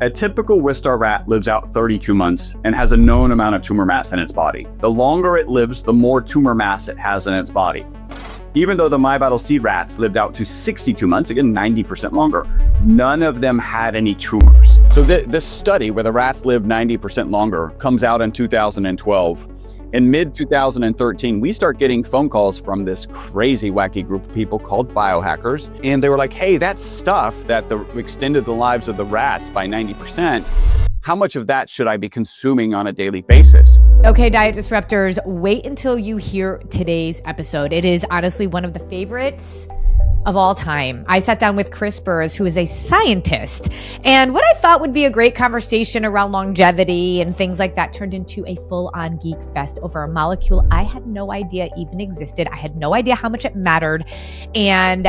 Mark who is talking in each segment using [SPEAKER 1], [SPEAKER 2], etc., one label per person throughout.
[SPEAKER 1] A typical Wistar rat lives out 32 months and has a known amount of tumor mass in its body. The longer it lives, the more tumor mass it has in its body. Even though the MyVitalC rats lived out to 62 months, again, 90% longer, none of them had any tumors. So this study where the rats lived 90% longer comes out in 2012. In mid-2013, we start getting phone calls from this crazy, wacky group of people called biohackers. And they were like, hey, that stuff that extended the lives of the rats by 90%, how much of that should I be consuming on a daily basis?
[SPEAKER 2] Okay, Diet Disruptors, wait until you hear today's episode. It is honestly one of the favorites of all time. I sat down with Chris Burres, who is a scientist, and what I thought would be a great conversation around longevity and things like that turned into a full-on geek fest over a molecule I had no idea even existed. I had no idea how much it mattered. And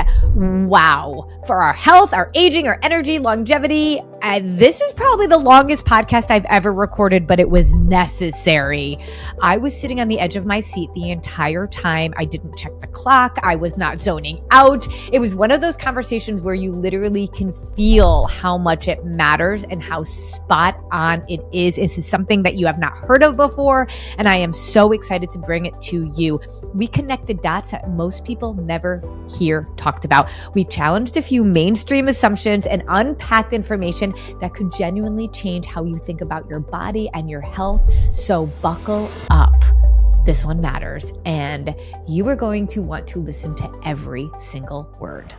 [SPEAKER 2] wow, for our health, our aging, our energy, longevity, this is probably the longest podcast I've ever recorded, but it was necessary. I was sitting on the edge of my seat the entire time. I didn't check the clock. I was not zoning out. It was one of those conversations where you literally can feel how much it matters and how spot on it is. This is something that you have not heard of before, and I am so excited to bring it to you. We connected dots that most people never hear talked about. We challenged a few mainstream assumptions and unpacked information that could genuinely change how you think about your body and your health. So buckle up. This one matters, and you are going to want to listen to every single word.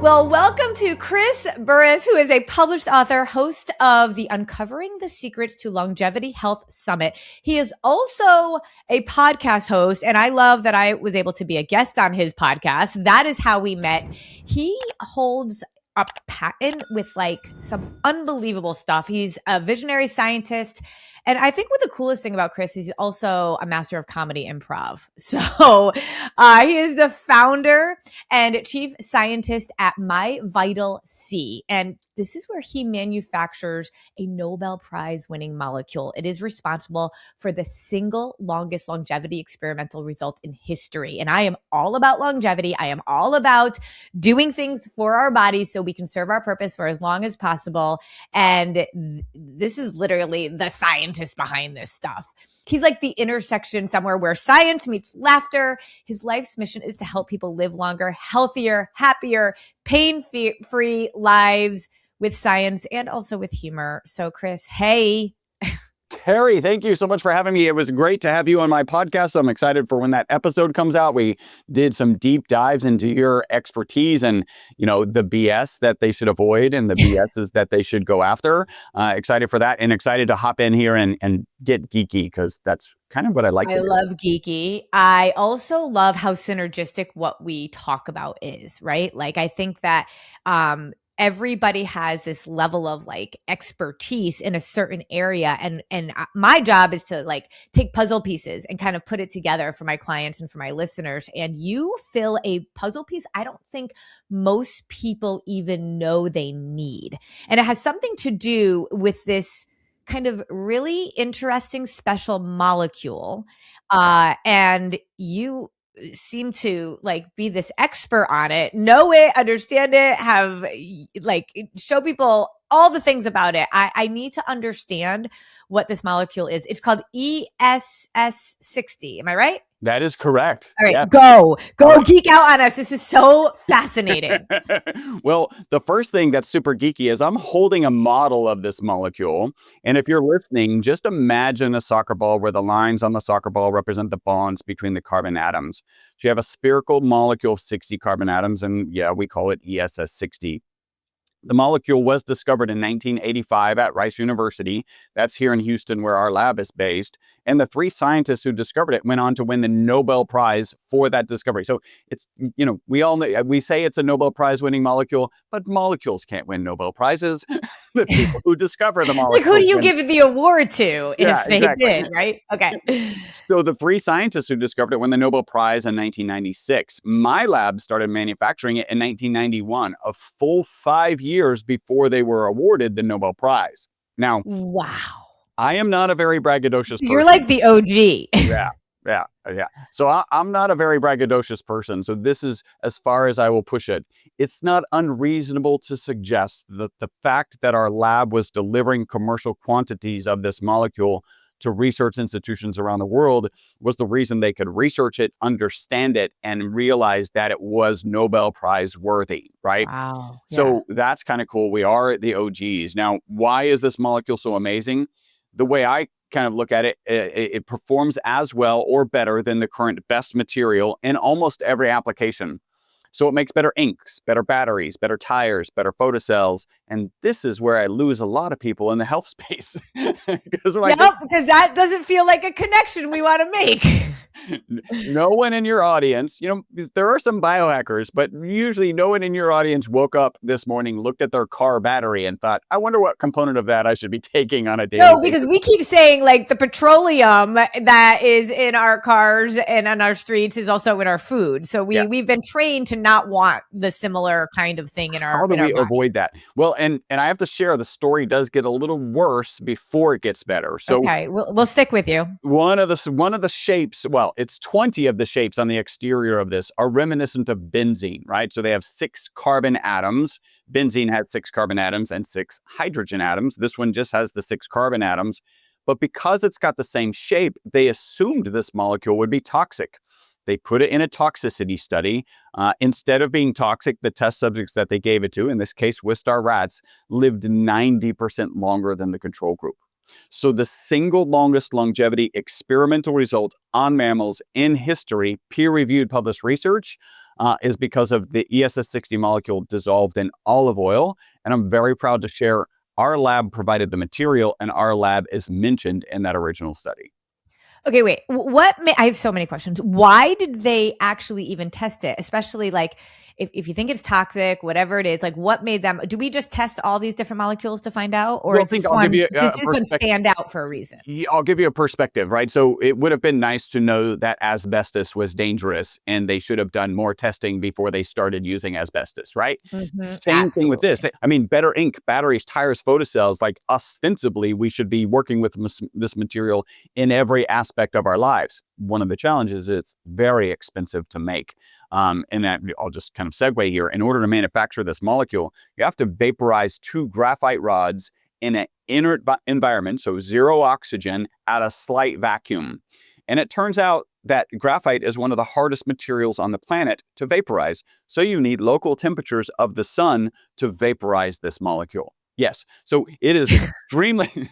[SPEAKER 2] Well, welcome to Chris Burres, who is a published author, host of the Uncovering the Secrets to Longevity Health Summit. He is also a podcast host, and I love that I was able to be a guest on his podcast. That is how we met. He holds a patent with like some unbelievable stuff. He's a visionary scientist. And I think what the coolest thing about Chris is he's also a master of comedy improv. So he is the founder and chief scientist at MyVitalC. And this is where he manufactures a Nobel Prize-winning molecule. It is responsible for the single longest longevity experimental result in history. And I am all about longevity. I am all about doing things for our bodies so we can serve our purpose for as long as possible. And this is literally the scientist behind this stuff. He's like the intersection somewhere where science meets laughter. His life's mission is to help people live longer, healthier, happier, pain-free lives with science and also with humor. So Chris, hey.
[SPEAKER 1] Carrie, thank you so much for having me. It was great to have you on my podcast. I'm excited for when that episode comes out. We did some deep dives into your expertise and, the BS that they should avoid and the BSs that they should go after. Excited for that and excited to hop in here and get geeky because that's kind of what I like to do.
[SPEAKER 2] I love geeky. I also love how synergistic what we talk about is, right? Like, I think that, everybody has this level of like expertise in a certain area. And my job is to like take puzzle pieces and kind of put it together for my clients and for my listeners. And you fill a puzzle piece I don't think most people even know they need. And it has something to do with this kind of really interesting special molecule. And you seem to like be this expert on it, know it, understand it, have like show people all the things about it. I need to understand what this molecule is. It's called ESS60. Am I right?
[SPEAKER 1] That is correct.
[SPEAKER 2] All right,
[SPEAKER 1] yes.
[SPEAKER 2] Go geek out on us. This is so fascinating.
[SPEAKER 1] Well, the first thing that's super geeky is I'm holding a model of this molecule. And if you're listening, just imagine a soccer ball where the lines on the soccer ball represent the bonds between the carbon atoms. So you have a spherical molecule of 60 carbon atoms, and yeah, we call it ESS60. The molecule was discovered in 1985 at Rice University. That's here in Houston where our lab is based. And the three scientists who discovered it went on to win the Nobel Prize for that discovery. So it's, we all know, we say it's a Nobel Prize-winning molecule, but molecules can't win Nobel Prizes. The people who discover the molecule.
[SPEAKER 2] Like, who do you give the award to if they did, right? Okay.
[SPEAKER 1] So the three scientists who discovered it won the Nobel Prize in 1996. My lab started manufacturing it in 1991, a full 5 years before they were awarded the Nobel Prize. Now,
[SPEAKER 2] wow.
[SPEAKER 1] I am not a very braggadocious person.
[SPEAKER 2] You're like the OG.
[SPEAKER 1] Yeah. Yeah. So I'm not a very braggadocious person. So this is as far as I will push it. It's not unreasonable to suggest that the fact that our lab was delivering commercial quantities of this molecule to research institutions around the world was the reason they could research it, understand it, and realize that it was Nobel Prize worthy, right?
[SPEAKER 2] Wow. Yeah.
[SPEAKER 1] So that's kind of cool. We are the OGs. Now, why is this molecule so amazing? The way I kind of look at it, it performs as well or better than the current best material in almost every application. So it makes better inks, better batteries, better tires, better photocells. And this is where I lose a lot of people in the health space. Because
[SPEAKER 2] Yep, because that doesn't feel like a connection we want to make.
[SPEAKER 1] no one in your audience, because there are some biohackers, but usually no one in your audience woke up this morning, looked at their car battery and thought, I wonder what component of that I should be taking on a daily
[SPEAKER 2] No,
[SPEAKER 1] basis.
[SPEAKER 2] because we keep saying like the petroleum that is in our cars and on our streets is also in our food. So we've been trained to not want the similar kind of thing in our
[SPEAKER 1] How do we
[SPEAKER 2] bodies.
[SPEAKER 1] avoid that? Well, and I have to share, the story does get a little worse before it gets better. So
[SPEAKER 2] okay, we'll stick with you.
[SPEAKER 1] one of the shapes, well, it's 20 of the shapes on the exterior of this are reminiscent of benzene, right? So they have 6 carbon atoms. Benzene has 6 carbon atoms and 6 hydrogen atoms. This one just has the 6 carbon atoms. But because it's got the same shape, they assumed this molecule would be toxic. They put it in a toxicity study. Instead of being toxic, the test subjects that they gave it to, in this case, Wistar rats, lived 90% longer than the control group. So the single longest longevity experimental result on mammals in history, peer-reviewed published research, is because of the ESS60 molecule dissolved in olive oil. And I'm very proud to share our lab provided the material, and our lab is mentioned in that original study.
[SPEAKER 2] Okay, wait. I have so many questions. Why did they actually even test it? Especially like if you think it's toxic, whatever it is, like what made them, do we just test all these different molecules to find out? Or
[SPEAKER 1] Well,
[SPEAKER 2] does
[SPEAKER 1] I'll give you
[SPEAKER 2] this one stand out for a reason?
[SPEAKER 1] I'll give you a perspective, right? So it would have been nice to know that asbestos was dangerous and they should have done more testing before they started using asbestos, right? Same thing with this. I mean, better ink, batteries, tires, photocells, like ostensibly we should be working with this material in every aspect of our lives. One of the challenges is it's very expensive to make. And I'll just kind of segue here. In order to manufacture this molecule, you have to vaporize 2 graphite rods in an inert environment, so 0 oxygen at a slight vacuum. And it turns out that graphite is one of the hardest materials on the planet to vaporize. So you need local temperatures of the sun to vaporize this molecule. Yes. So it is extremely,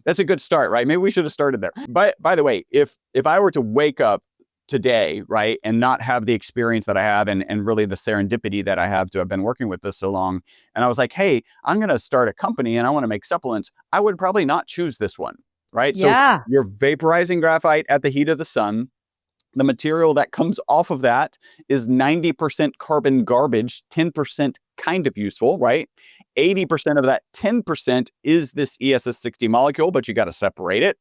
[SPEAKER 1] that's a good start, right? Maybe we should have started there. By the way, if I were to wake up today, right, and not have the experience that I have and really the serendipity that I have to have been working with this so long, and I was like, hey, I'm going to start a company and I want to make supplements, I would probably not choose this one, right?
[SPEAKER 2] Yeah.
[SPEAKER 1] So you're vaporizing graphite at the heat of the sun. The material that comes off of that is 90% carbon garbage, 10% kind of useful, right? 80% of that 10% is this ESS60 molecule, but you got to separate it.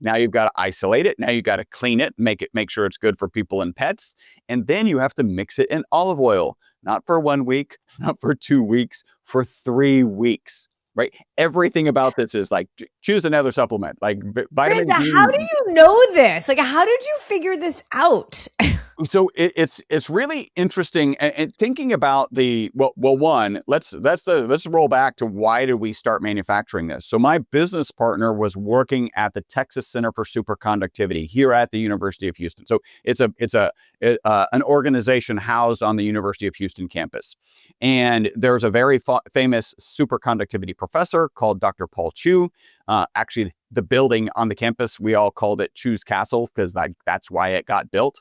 [SPEAKER 1] Now you've got to isolate it. Now you got to clean it, make sure it's good for people and pets. And then you have to mix it in olive oil, not for 1 week, not for 2 weeks, for 3 weeks. Right? Everything about this is like, choose another supplement, like vitamin
[SPEAKER 2] Chris,
[SPEAKER 1] D.
[SPEAKER 2] how do you know this? Like, how did you figure this out?
[SPEAKER 1] So it's really interesting, and thinking about one. Let's roll back to why did we start manufacturing this? So my business partner was working at the Texas Center for Superconductivity here at the University of Houston. So it's an organization housed on the University of Houston campus, and there's a very famous superconductivity professor called Dr. Paul Chu. Actually, the building on the campus, we all called it Chu's Castle because that's why it got built.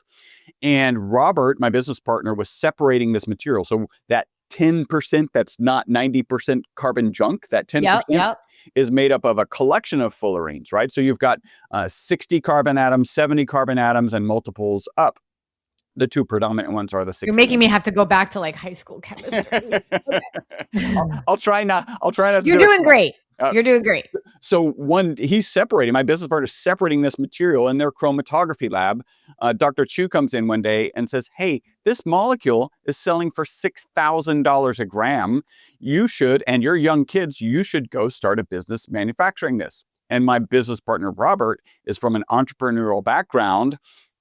[SPEAKER 1] And Robert, my business partner, was separating this material. So that 10% that's not 90% carbon junk, that 10% is made up of a collection of fullerenes, right? So you've got 60 carbon atoms, 70 carbon atoms, and multiples up. The 2 predominant ones are the 60.
[SPEAKER 2] You're making me have to go back to like high school chemistry.
[SPEAKER 1] I'll try not.
[SPEAKER 2] You're doing great. You're doing great.
[SPEAKER 1] So he's separating, my business partner is separating this material in their chromatography lab. Dr. Chu comes in one day and says, hey, this molecule is selling for $6,000 a gram. You should, and your young kids, you should go start a business manufacturing this. And my business partner, Robert, is from an entrepreneurial background.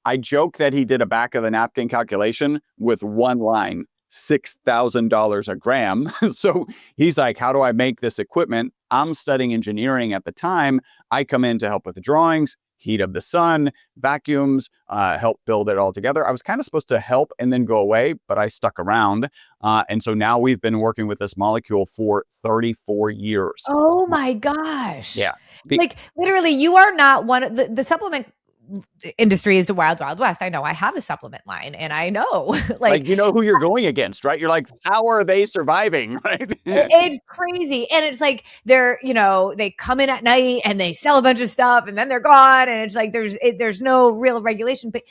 [SPEAKER 1] I joke that he did a back of the napkin calculation with one line, $6,000 a gram. So he's like, how do I make this equipment? I'm studying engineering at the time. I come in to help with the drawings, heat of the sun, vacuums, help build it all together. I was kind of supposed to help and then go away, but I stuck around. And so now we've been working with this molecule for 34 years.
[SPEAKER 2] Oh my gosh.
[SPEAKER 1] Yeah.
[SPEAKER 2] Like literally, you are not one of the supplement industry is the wild, wild west. I know I have a supplement line and I know
[SPEAKER 1] Like, you know who you're going against, right? You're like, how are they surviving, right?
[SPEAKER 2] it's crazy. And it's like they're, they come in at night and they sell a bunch of stuff and then they're gone. And it's like there's no real regulation. But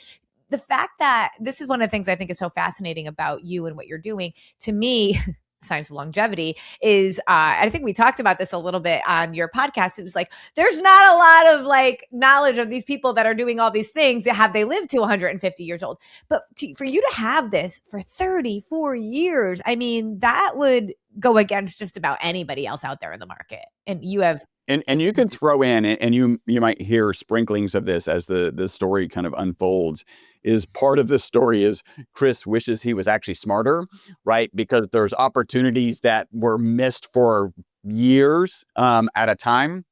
[SPEAKER 2] the fact that this is one of the things I think is so fascinating about you and what you're doing, to me, science of longevity is, I think we talked about this a little bit on your podcast. It was like, there's not a lot of like knowledge of these people that are doing all these things. Have they lived to 150 years old? But for you to have this for 34 years, I mean, that would go against just about anybody else out there in the market. And you have
[SPEAKER 1] And you can throw in, and you might hear sprinklings of this as the story kind of unfolds, is part of this story is Chris wishes he was actually smarter, right? Because there's opportunities that were missed for years at a time.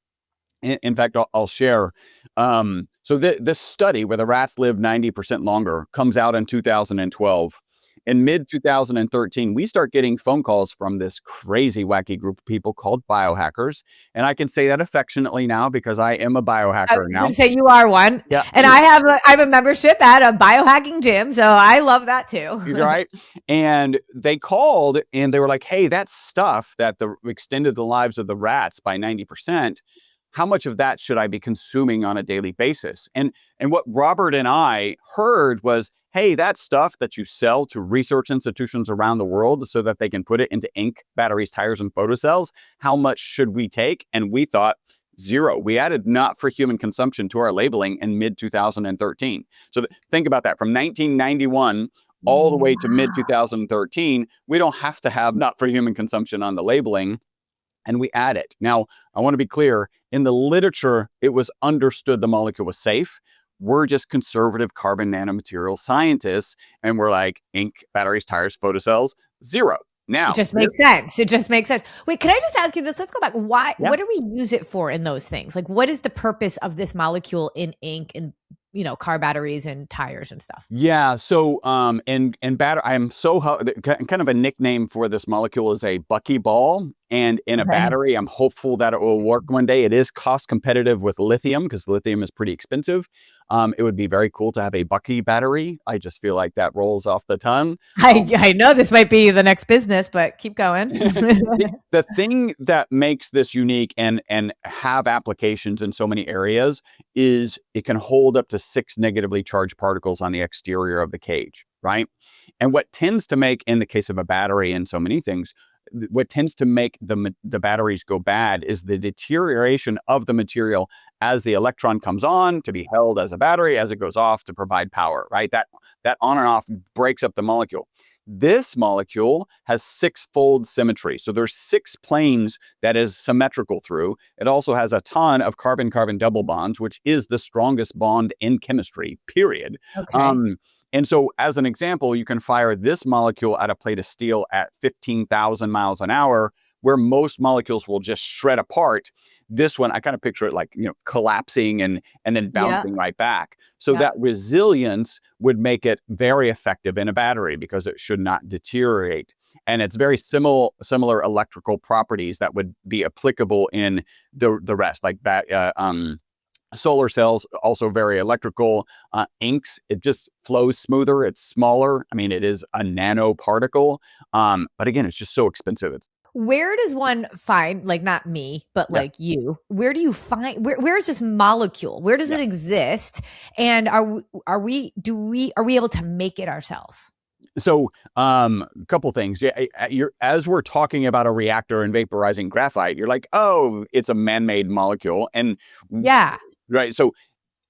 [SPEAKER 1] In fact, I'll share. So this study where the rats live 90% longer comes out in 2012. In mid-2013, we start getting phone calls from this crazy, wacky group of people called biohackers. And I can say that affectionately now because I am a biohacker now.
[SPEAKER 2] I would say you are one.
[SPEAKER 1] Yeah.
[SPEAKER 2] And I have a membership at a biohacking gym, so I love that too.
[SPEAKER 1] Right? And they called and they were like, hey, that stuff that extended the lives of the rats by 90%, how much of that should I be consuming on a daily basis? And what Robert and I heard was, hey, that stuff that you sell to research institutions around the world so that they can put it into ink, batteries, tires, and photocells, how much should we take? And we thought 0. We added not for human consumption to our labeling in mid-2013. So think about that. From 1991 all the way to mid-2013, we don't have to have not for human consumption on the labeling. And we add it. Now, I want to be clear, in the literature, it was understood the molecule was safe. We're just conservative carbon nanomaterial scientists. And we're like, ink, batteries, tires, photocells, 0. Now,
[SPEAKER 2] it just makes sense. It just makes sense. Wait, can I just ask you this? Let's go back. Why?
[SPEAKER 1] Yeah.
[SPEAKER 2] What do we use it for in those things? Like, what is the purpose of this molecule in ink and car batteries and tires and stuff?
[SPEAKER 1] Yeah. So, and battery, I'm so kind of a nickname for this molecule is a buckyball. And in a battery, I'm hopeful that it will work one day. It is cost competitive with lithium because lithium is pretty expensive. It would be very cool to have a Bucky battery. I just feel like that rolls off the tongue.
[SPEAKER 2] I know this might be the next business, but keep going.
[SPEAKER 1] The thing that makes this unique and have applications in so many areas is it can hold up to 6 negatively charged particles on the exterior of the cage, right? And what tends to make, in the case of a battery and so many things, what tends to make the batteries go bad is the deterioration of the material as the electron comes on to be held as a battery, as it goes off to provide power, right? That on and off breaks up the molecule. This molecule has 6-fold symmetry. So there's 6 planes that is symmetrical through. It also has a ton of carbon-carbon double bonds, which is the strongest bond in chemistry, period.
[SPEAKER 2] Okay.
[SPEAKER 1] And so as an example, you can fire this molecule at a plate of steel at 15,000 miles an hour, where most molecules will just shred apart. This one, I kind of picture it like, collapsing and then bouncing right back. So that resilience would make it very effective in a battery because it should not deteriorate. And it's very similar electrical properties that would be applicable in the rest, like solar cells, also very electrical. Inks, it just flows smoother. It's smaller. I mean, it is a nanoparticle. But again, it's just so expensive.
[SPEAKER 2] Where does one find, like not me, but like you, where do you find, where is this molecule? Where does it exist? And are we able to make it ourselves?
[SPEAKER 1] So, a couple things. As we're talking about a reactor and vaporizing graphite, you're like, oh, it's a man-made molecule. And right. So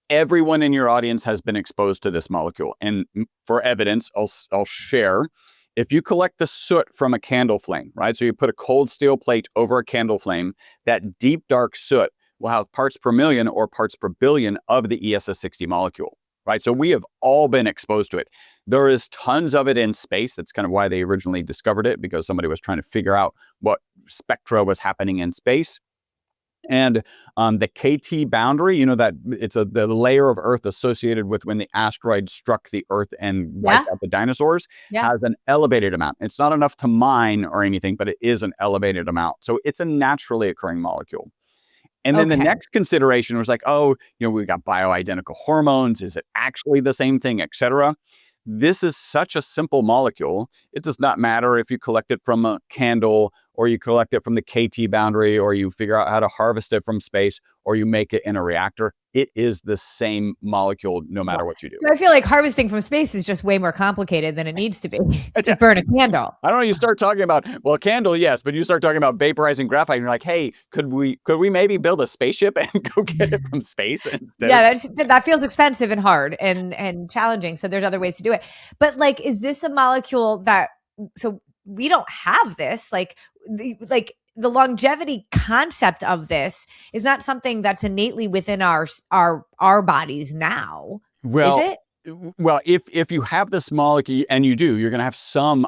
[SPEAKER 1] everyone in your audience has been exposed to this molecule. And for evidence, I'll share. If you collect the soot from a candle flame, right? So you put a cold steel plate over a candle flame, that deep, dark soot will have parts per million or parts per billion of the ESS60 molecule, right? So we have all been exposed to it. There is tons of it in space. That's kind of why they originally discovered it, because somebody was trying to figure out what spectra was happening in space. And the KT boundary, that it's the layer of Earth associated with when the asteroid struck the Earth and wiped out the dinosaurs, has an elevated amount. It's not enough to mine or anything, but it is an elevated amount. So it's a naturally occurring molecule. And then the next consideration was like, we got bioidentical hormones. Is it actually the same thing, et cetera? This is such a simple molecule. It does not matter if you collect it from a candle, or you collect it from the KT boundary, or you figure out how to harvest it from space, or you make it in a reactor. It is the same molecule no matter what you do.
[SPEAKER 2] So I feel like harvesting from space is just way more complicated than it needs to be. Just burn a candle.
[SPEAKER 1] I don't know. You start talking about, a candle, yes, but you start talking about vaporizing graphite, and you're like, hey, could we maybe build a spaceship and go get it from space instead?
[SPEAKER 2] Yeah, that feels expensive and hard and challenging. So there's other ways to do it. But like, is this a molecule that, so we don't have this, the longevity concept of this is not something that's innately within our bodies now.
[SPEAKER 1] Well,
[SPEAKER 2] is it?
[SPEAKER 1] Well, if you have this molecule, and you do, you're going to have some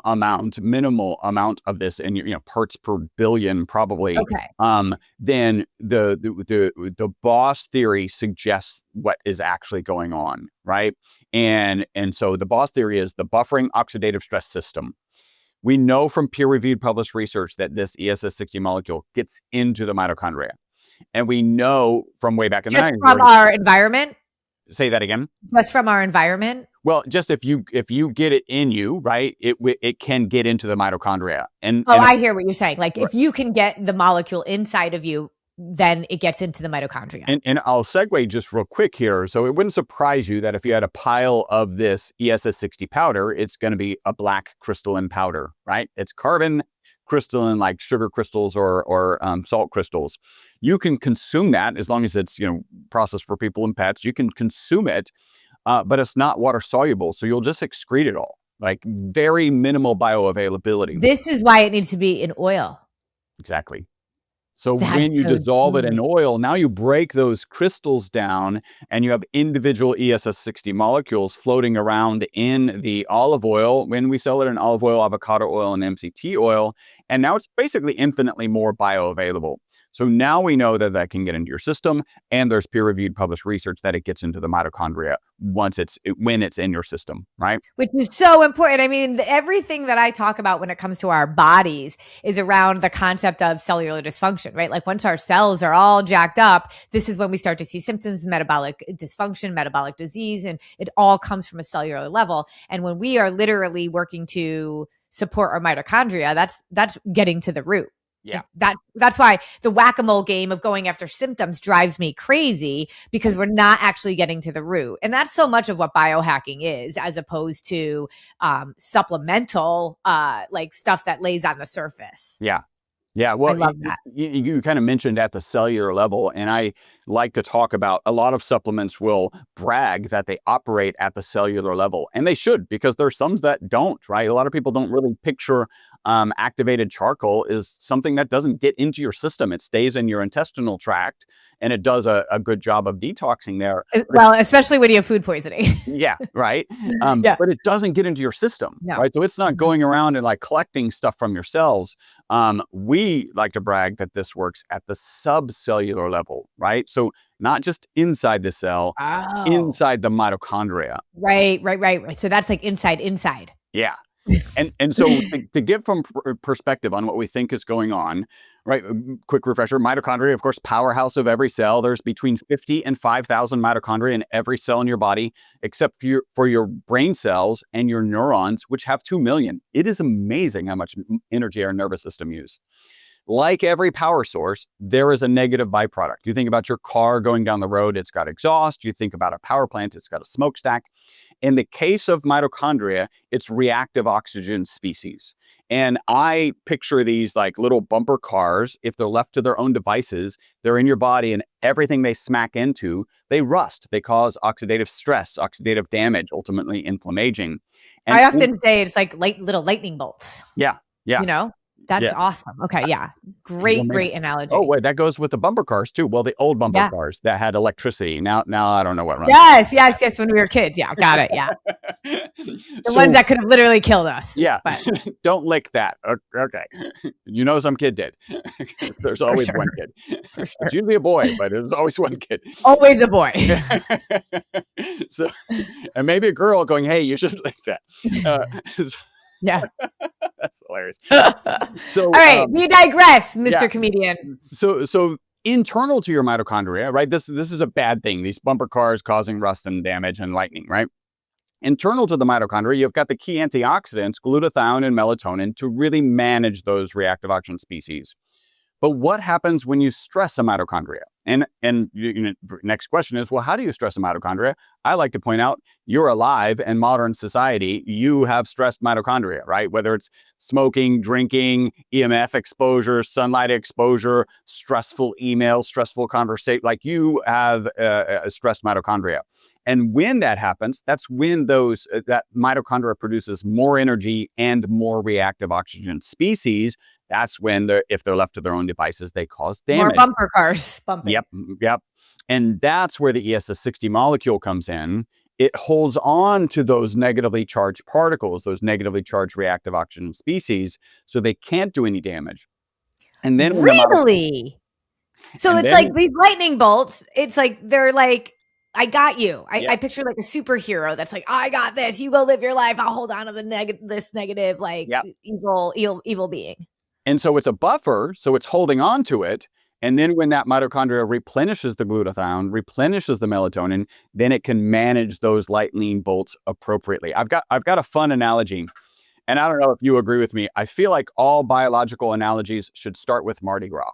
[SPEAKER 1] minimal amount of this in your, parts per billion, probably.
[SPEAKER 2] Okay.
[SPEAKER 1] Then the Boss theory suggests what is actually going on, right? And so the Boss theory is the buffering oxidative stress system. We know from peer-reviewed published research that this ESS60 molecule gets into the mitochondria. And we know from way back in the 90s.
[SPEAKER 2] From our environment?
[SPEAKER 1] Say that again.
[SPEAKER 2] Just from our environment?
[SPEAKER 1] Well, just if you get it in you, right, it can get into the mitochondria.
[SPEAKER 2] I hear what you're saying. Like, if you can get the molecule inside of you, then it gets into the mitochondria.
[SPEAKER 1] And I'll segue just real quick here. So it wouldn't surprise you that if you had a pile of this ESS60 powder, it's going to be a black crystalline powder, right? It's carbon crystalline, like sugar crystals or salt crystals. You can consume that as long as it's processed for people and pets. You can consume it, but it's not water soluble, so you'll just excrete it all. Like, very minimal bioavailability.
[SPEAKER 2] This is why it needs to be in oil.
[SPEAKER 1] Exactly. So when you dissolve it in oil, now you break those crystals down, and you have individual ESS60 molecules floating around in the olive oil. When we sell it in olive oil, avocado oil, and MCT oil, and now it's basically infinitely more bioavailable. So now we know that can get into your system, and there's peer-reviewed published research that it gets into the mitochondria when it's in your system, right?
[SPEAKER 2] Which is so important. I mean, everything that I talk about when it comes to our bodies is around the concept of cellular dysfunction, right? Like, once our cells are all jacked up, this is when we start to see symptoms, metabolic dysfunction, metabolic disease, and it all comes from a cellular level. And when we are literally working to support our mitochondria, that's getting to the root.
[SPEAKER 1] Yeah.
[SPEAKER 2] That's why the whack-a-mole game of going after symptoms drives me crazy, because we're not actually getting to the root. And that's so much of what biohacking is, as opposed to supplemental like stuff that lays on the surface.
[SPEAKER 1] Yeah. Yeah, well,
[SPEAKER 2] I love that.
[SPEAKER 1] You kind of mentioned at the cellular level, and I like to talk about a lot of supplements will brag that they operate at the cellular level, and they should, because there's some that don't, right? A lot of people don't really picture activated charcoal is something that doesn't get into your system. It stays in your intestinal tract, and it does a good job of detoxing there.
[SPEAKER 2] Well, especially when you have food poisoning.
[SPEAKER 1] Yeah, right. But it doesn't get into your system, right? So it's not going around and like collecting stuff from your cells. We like to brag that this works at the subcellular level, right? So not just inside the cell, inside the mitochondria.
[SPEAKER 2] Right. So that's like inside.
[SPEAKER 1] Yeah. And so to give from perspective on what we think is going on, right? Quick refresher: mitochondria, of course, powerhouse of every cell. There's between 50 and 5,000 mitochondria in every cell in your body, except for your brain cells and your neurons, which have 2 million. It is amazing how much energy our nervous system uses. Like every power source, there is a negative byproduct. You think about your car going down the road, it's got exhaust. You think about a power plant, it's got a smokestack. In the case of mitochondria, it's reactive oxygen species. And I picture these like little bumper cars. If they're left to their own devices, they're in your body, and everything they smack into, they rust. They cause oxidative stress, oxidative damage, ultimately inflammation. And
[SPEAKER 2] I often say it's like little lightning bolts.
[SPEAKER 1] Yeah.
[SPEAKER 2] You know? That's
[SPEAKER 1] Yeah.
[SPEAKER 2] awesome. Okay, yeah.
[SPEAKER 1] Well, maybe.
[SPEAKER 2] Great
[SPEAKER 1] Oh,
[SPEAKER 2] analogy.
[SPEAKER 1] wait, that goes with the bumper cars too. Well, the old bumper
[SPEAKER 2] Yeah.
[SPEAKER 1] cars that had electricity. Now I don't know what runs.
[SPEAKER 2] Yes, when we were kids. Yeah, got it. Yeah. The ones
[SPEAKER 1] So
[SPEAKER 2] that could have literally killed us.
[SPEAKER 1] yeah,
[SPEAKER 2] But
[SPEAKER 1] don't lick that. Okay, you know some kid did. There's
[SPEAKER 2] for
[SPEAKER 1] always
[SPEAKER 2] sure.
[SPEAKER 1] one kid.
[SPEAKER 2] For
[SPEAKER 1] It's
[SPEAKER 2] sure.
[SPEAKER 1] usually a boy, but there's always one kid.
[SPEAKER 2] Always a boy.
[SPEAKER 1] So, and maybe a girl going, "Hey, you should lick that."
[SPEAKER 2] Yeah.
[SPEAKER 1] That's hilarious.
[SPEAKER 2] All
[SPEAKER 1] So,
[SPEAKER 2] right, we digress, Mr.
[SPEAKER 1] yeah.
[SPEAKER 2] Comedian.
[SPEAKER 1] So internal to your mitochondria, right? This is a bad thing. These bumper cars causing rust and damage and lightning, right? Internal to the mitochondria, you've got the key antioxidants, glutathione and melatonin, to really manage those reactive oxygen species. But what happens when you stress a mitochondria? Next question is, well, how do you stress a mitochondria? I like to point out, you're alive in modern society. You have stressed mitochondria, right? Whether it's smoking, drinking, EMF exposure, sunlight exposure, stressful emails, stressful conversation, like you have a stressed mitochondria. And when that happens, that's when that mitochondria produces more energy and more reactive oxygen species. That's when if they're left to their own devices, they cause damage.
[SPEAKER 2] More bumper cars bumping.
[SPEAKER 1] Yep. And that's where the ESS60 molecule comes in. It holds on to those negatively charged particles, those negatively charged reactive oxygen species, so they can't do any damage. And then
[SPEAKER 2] really? So it's like these lightning bolts, it's like they're like, I got you. I picture like a superhero that's like, I got this. You go live your life. I'll hold on to this negative, like evil being.
[SPEAKER 1] And so it's a buffer, so it's holding on to it. And then when that mitochondria replenishes the glutathione, replenishes the melatonin, then it can manage those lightning bolts appropriately. I've got a fun analogy, and I don't know if you agree with me. I feel like all biological analogies should start with Mardi Gras.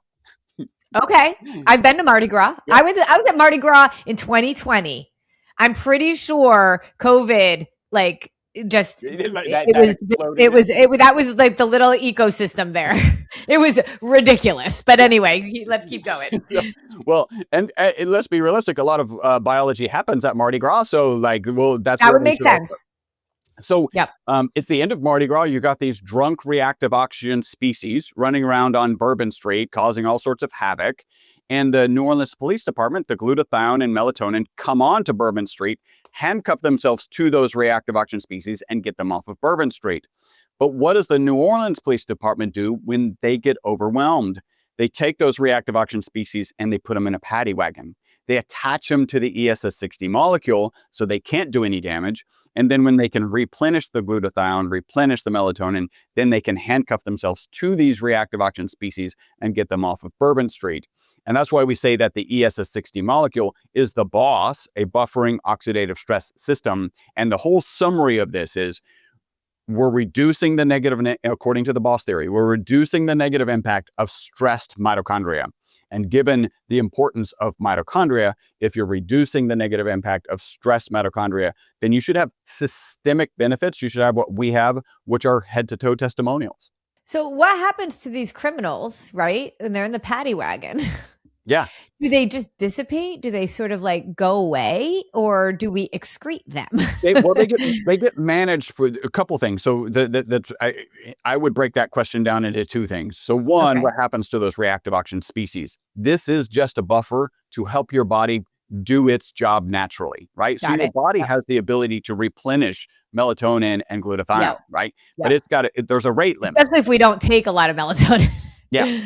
[SPEAKER 2] Okay, I've been to Mardi Gras.
[SPEAKER 1] Yeah.
[SPEAKER 2] I was at Mardi Gras in 2020. I'm pretty sure COVID, like, just that was like the little ecosystem there. It was ridiculous. But anyway, let's keep going.
[SPEAKER 1] Well, and let's be realistic. A lot of biology happens at Mardi Gras, so that
[SPEAKER 2] would make sense.
[SPEAKER 1] So it's the end of Mardi Gras. You got these drunk reactive oxygen species running around on Bourbon Street, causing all sorts of havoc. And the New Orleans Police Department, the glutathione and melatonin, come on to Bourbon Street, handcuff themselves to those reactive oxygen species, and get them off of Bourbon Street. But what does the New Orleans Police Department do when they get overwhelmed? They take those reactive oxygen species and they put them in a paddy wagon. They attach them to the ESS60 molecule so they can't do any damage. And then when they can replenish the glutathione, replenish the melatonin, then they can handcuff themselves to these reactive oxygen species and get them off of Bourbon Street. And that's why we say that the ESS60 molecule is the boss, a buffering oxidative stress system. And the whole summary of this is, we're reducing the negative, according to the boss theory, we're reducing the negative impact of stressed mitochondria. And given the importance of mitochondria, if you're reducing the negative impact of stressed mitochondria, then you should have systemic benefits. You should have what we have, which are head-to-toe testimonials.
[SPEAKER 2] So what happens to these criminals, right? And they're in the paddy wagon.
[SPEAKER 1] Yeah.
[SPEAKER 2] Do they just dissipate? Do they sort of like go away, or do we excrete them?
[SPEAKER 1] They get managed for a couple things. So I would break that question down into two things. So one, what happens to those reactive oxygen species? This is just a buffer to help your body do its job naturally, right? So your body has the ability to replenish melatonin and glutathione, right? But there's a rate limit.
[SPEAKER 2] Especially if we don't take a lot of melatonin.
[SPEAKER 1] Yeah.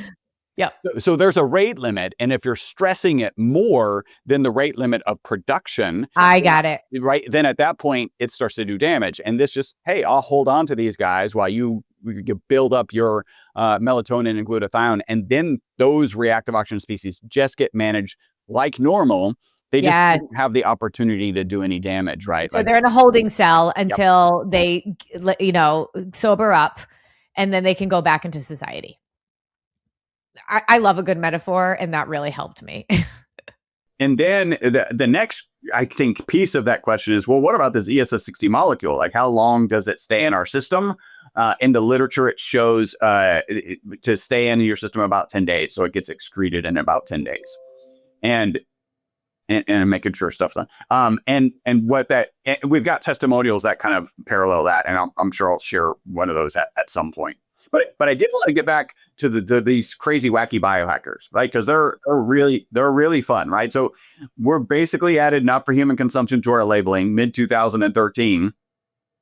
[SPEAKER 1] So there's a rate limit. And if you're stressing it more than the rate limit of production.
[SPEAKER 2] I got it.
[SPEAKER 1] Right. Then at that point, it starts to do damage. And this just, hey, I'll hold on to these guys while you build up your melatonin and glutathione. And then those reactive oxygen species just get managed like normal. They just don't have the opportunity to do any damage, right?
[SPEAKER 2] So they're in a holding cell until they, sober up, and then they can go back into society. I love a good metaphor, and that really helped me.
[SPEAKER 1] And then the next, I think, piece of that question is, well, what about this ESS60 molecule? Like, how long does it stay in our system? In the literature, it shows to stay in your system about 10 days. So it gets excreted in about 10 days. And making sure stuff's done. And we've got testimonials that kind of parallel that. And I'm sure I'll share one of those at some point. But I did want to get back to these crazy wacky biohackers, right? Because they're really fun, right? So we're basically added not for human consumption to our labeling mid 2013.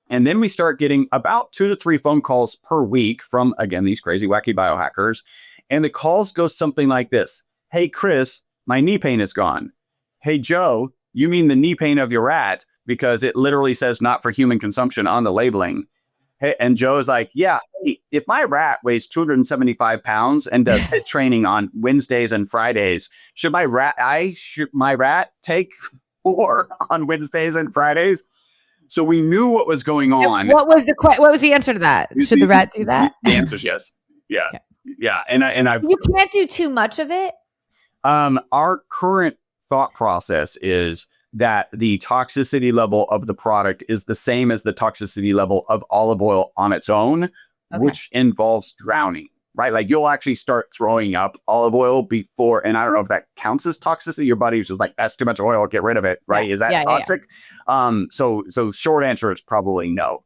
[SPEAKER 1] And then we start getting about 2 to 3 phone calls per week from, again, these crazy wacky biohackers. And the calls go something like this. Hey, Chris, my knee pain is gone. Hey, Joe, you mean the knee pain of your rat, because it literally says not for human consumption on the labeling. Hey, and Joe's like, yeah, hey, if my rat weighs 275 pounds and does HIIT training on Wednesdays and Fridays, should my rat take 4 on Wednesdays and Fridays? So we knew what was going on.
[SPEAKER 2] What was the answer to that? Should the rat do that?
[SPEAKER 1] The answer is yes. Yeah. Okay. Yeah. And
[SPEAKER 2] you can't do too much of it.
[SPEAKER 1] Our current thought process is that the toxicity level of the product is the same as the toxicity level of olive oil on its own, which involves drowning. Right? Like you'll actually start throwing up olive oil before, and I don't know if that counts as toxicity. Your body's just like, that's too much oil, get rid of it, right? Is that toxic? Yeah. So short answer is probably no.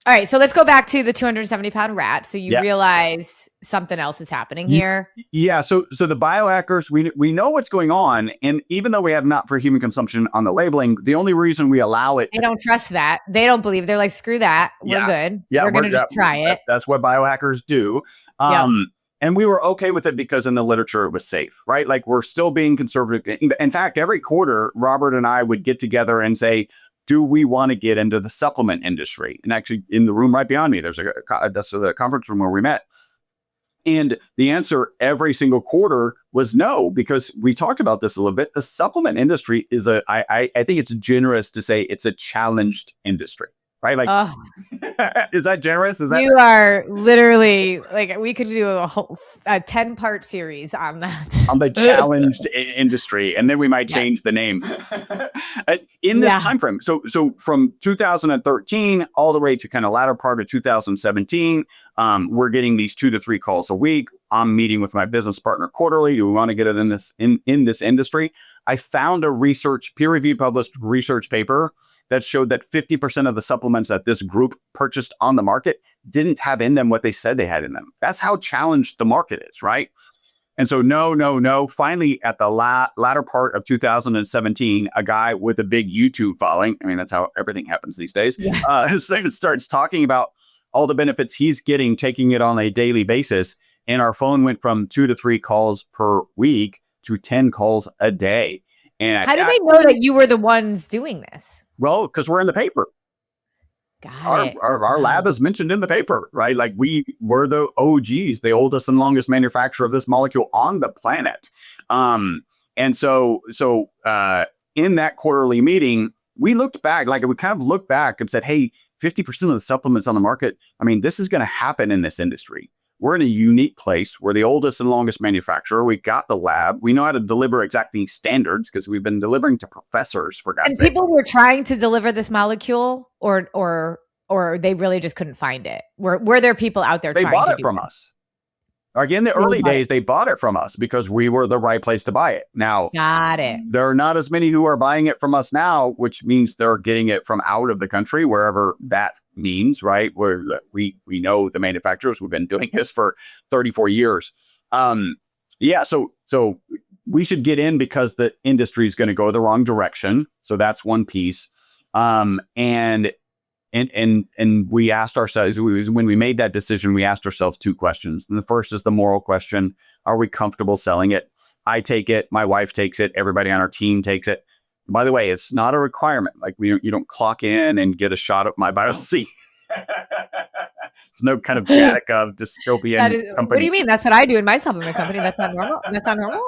[SPEAKER 2] All right, so let's go back to the 270-pound rat. So you realized something else is happening here.
[SPEAKER 1] Yeah, so the biohackers, we know what's going on, and even though we have not for human consumption on the labeling, the only reason we allow it,
[SPEAKER 2] they don't trust that. They don't believe. They're like, screw that. We're good. Yeah, we're gonna just try it.
[SPEAKER 1] That's what biohackers do. And we were okay with it because in the literature it was safe, right? Like we're still being conservative. In fact, every quarter, Robert and I would get together and say, do we want to get into the supplement industry? And actually in the room right behind me, that's the conference room where we met. And the answer every single quarter was no, because we talked about this a little bit. The supplement industry is I think it's generous to say it's a challenged industry. Right? Like, is that generous? Is that
[SPEAKER 2] you are literally like, we could do a whole 10-part series on that.
[SPEAKER 1] On the challenged industry, and then we might change the name in this time frame. So from 2013 all the way to kind of latter part of 2017, we're getting these 2 to 3 calls a week. I'm meeting with my business partner quarterly. Do we want to get it in this industry? I found a peer-reviewed published research paper that showed that 50% of the supplements that this group purchased on the market didn't have in them what they said they had in them. That's how challenged the market is, right? And so no. Finally, at the latter part of 2017, a guy with a big YouTube following, I mean, that's how everything happens these days, starts talking about all the benefits he's getting, taking it on a daily basis. And our phone went from 2 to 3 calls per week to 10 calls a day. And
[SPEAKER 2] how do they know that you were the ones doing this?
[SPEAKER 1] Well, because we're in the paper. Our lab is mentioned in the paper, right? Like we were the OGs, the oldest and longest manufacturer of this molecule on the planet. And so in that quarterly meeting, we looked back, like we kind of looked back and said, hey, 50% of the supplements on the market, I mean, this is going to happen in this industry. We're in a unique place. We're the oldest and longest manufacturer. We got the lab. We know how to deliver exacting standards because we've been delivering to professors for God's sake.
[SPEAKER 2] And people were trying to deliver this molecule, or they really just couldn't find it. Were there people out there trying to do it?
[SPEAKER 1] They bought it from us. Again, the early days, they bought it from us because we were the right place to buy it. Now,
[SPEAKER 2] got it.
[SPEAKER 1] There are not as many who are buying it from us now, which means they're getting it from out of the country, wherever that means, right? Where we know the manufacturers. We've been doing this for 34 years. So we should get in because the industry is going to go the wrong direction. So that's one piece. And we asked ourselves, when we made that decision, we asked ourselves 2 questions. And the first is the moral question. Are we comfortable selling it? I take it. My wife takes it. Everybody on our team takes it. By the way, it's not a requirement. Like you don't clock in and get a shot of MyVitalC. There's no kind of Gattaca dystopian company.
[SPEAKER 2] What do you mean? That's what I do in my supplement company. That's not normal. That's not normal.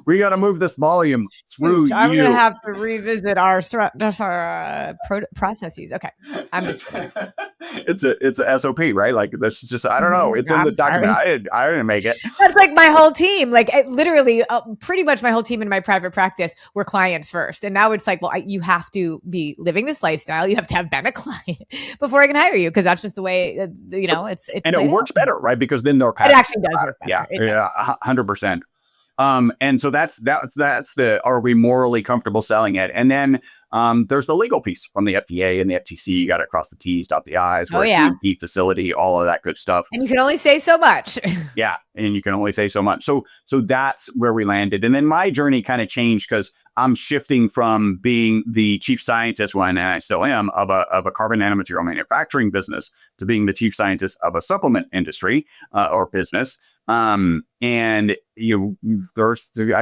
[SPEAKER 1] We got to move this volume through.
[SPEAKER 2] I'm going to have to revisit our processes. Okay, I'm just.
[SPEAKER 1] It's a SOP, right? Like that's just I don't know. It's in the document. I didn't make it.
[SPEAKER 2] That's like my whole team. Like literally, pretty much my whole team in my private practice were clients first, and now it's like, well, you have to be living this lifestyle. You have to have been a client before I can hire you because that's just the way. It's
[SPEAKER 1] and it works better, right? Because then they're
[SPEAKER 2] it actually does work better.
[SPEAKER 1] Yeah, 100%. And so that's the, are we morally comfortable selling it? And then there's the legal piece from the FDA and the FTC. You got to cross the T's, dot the I's.
[SPEAKER 2] Oh,
[SPEAKER 1] We're a
[SPEAKER 2] yeah.
[SPEAKER 1] GMP facility, all of that good stuff.
[SPEAKER 2] And you can only say so much.
[SPEAKER 1] Yeah, and you can only say so much. So that's where we landed. And then my journey kind of changed because I'm shifting from being the chief scientist, and I still am, of a carbon nanomaterial manufacturing business to being the chief scientist of a supplement industry or business. And I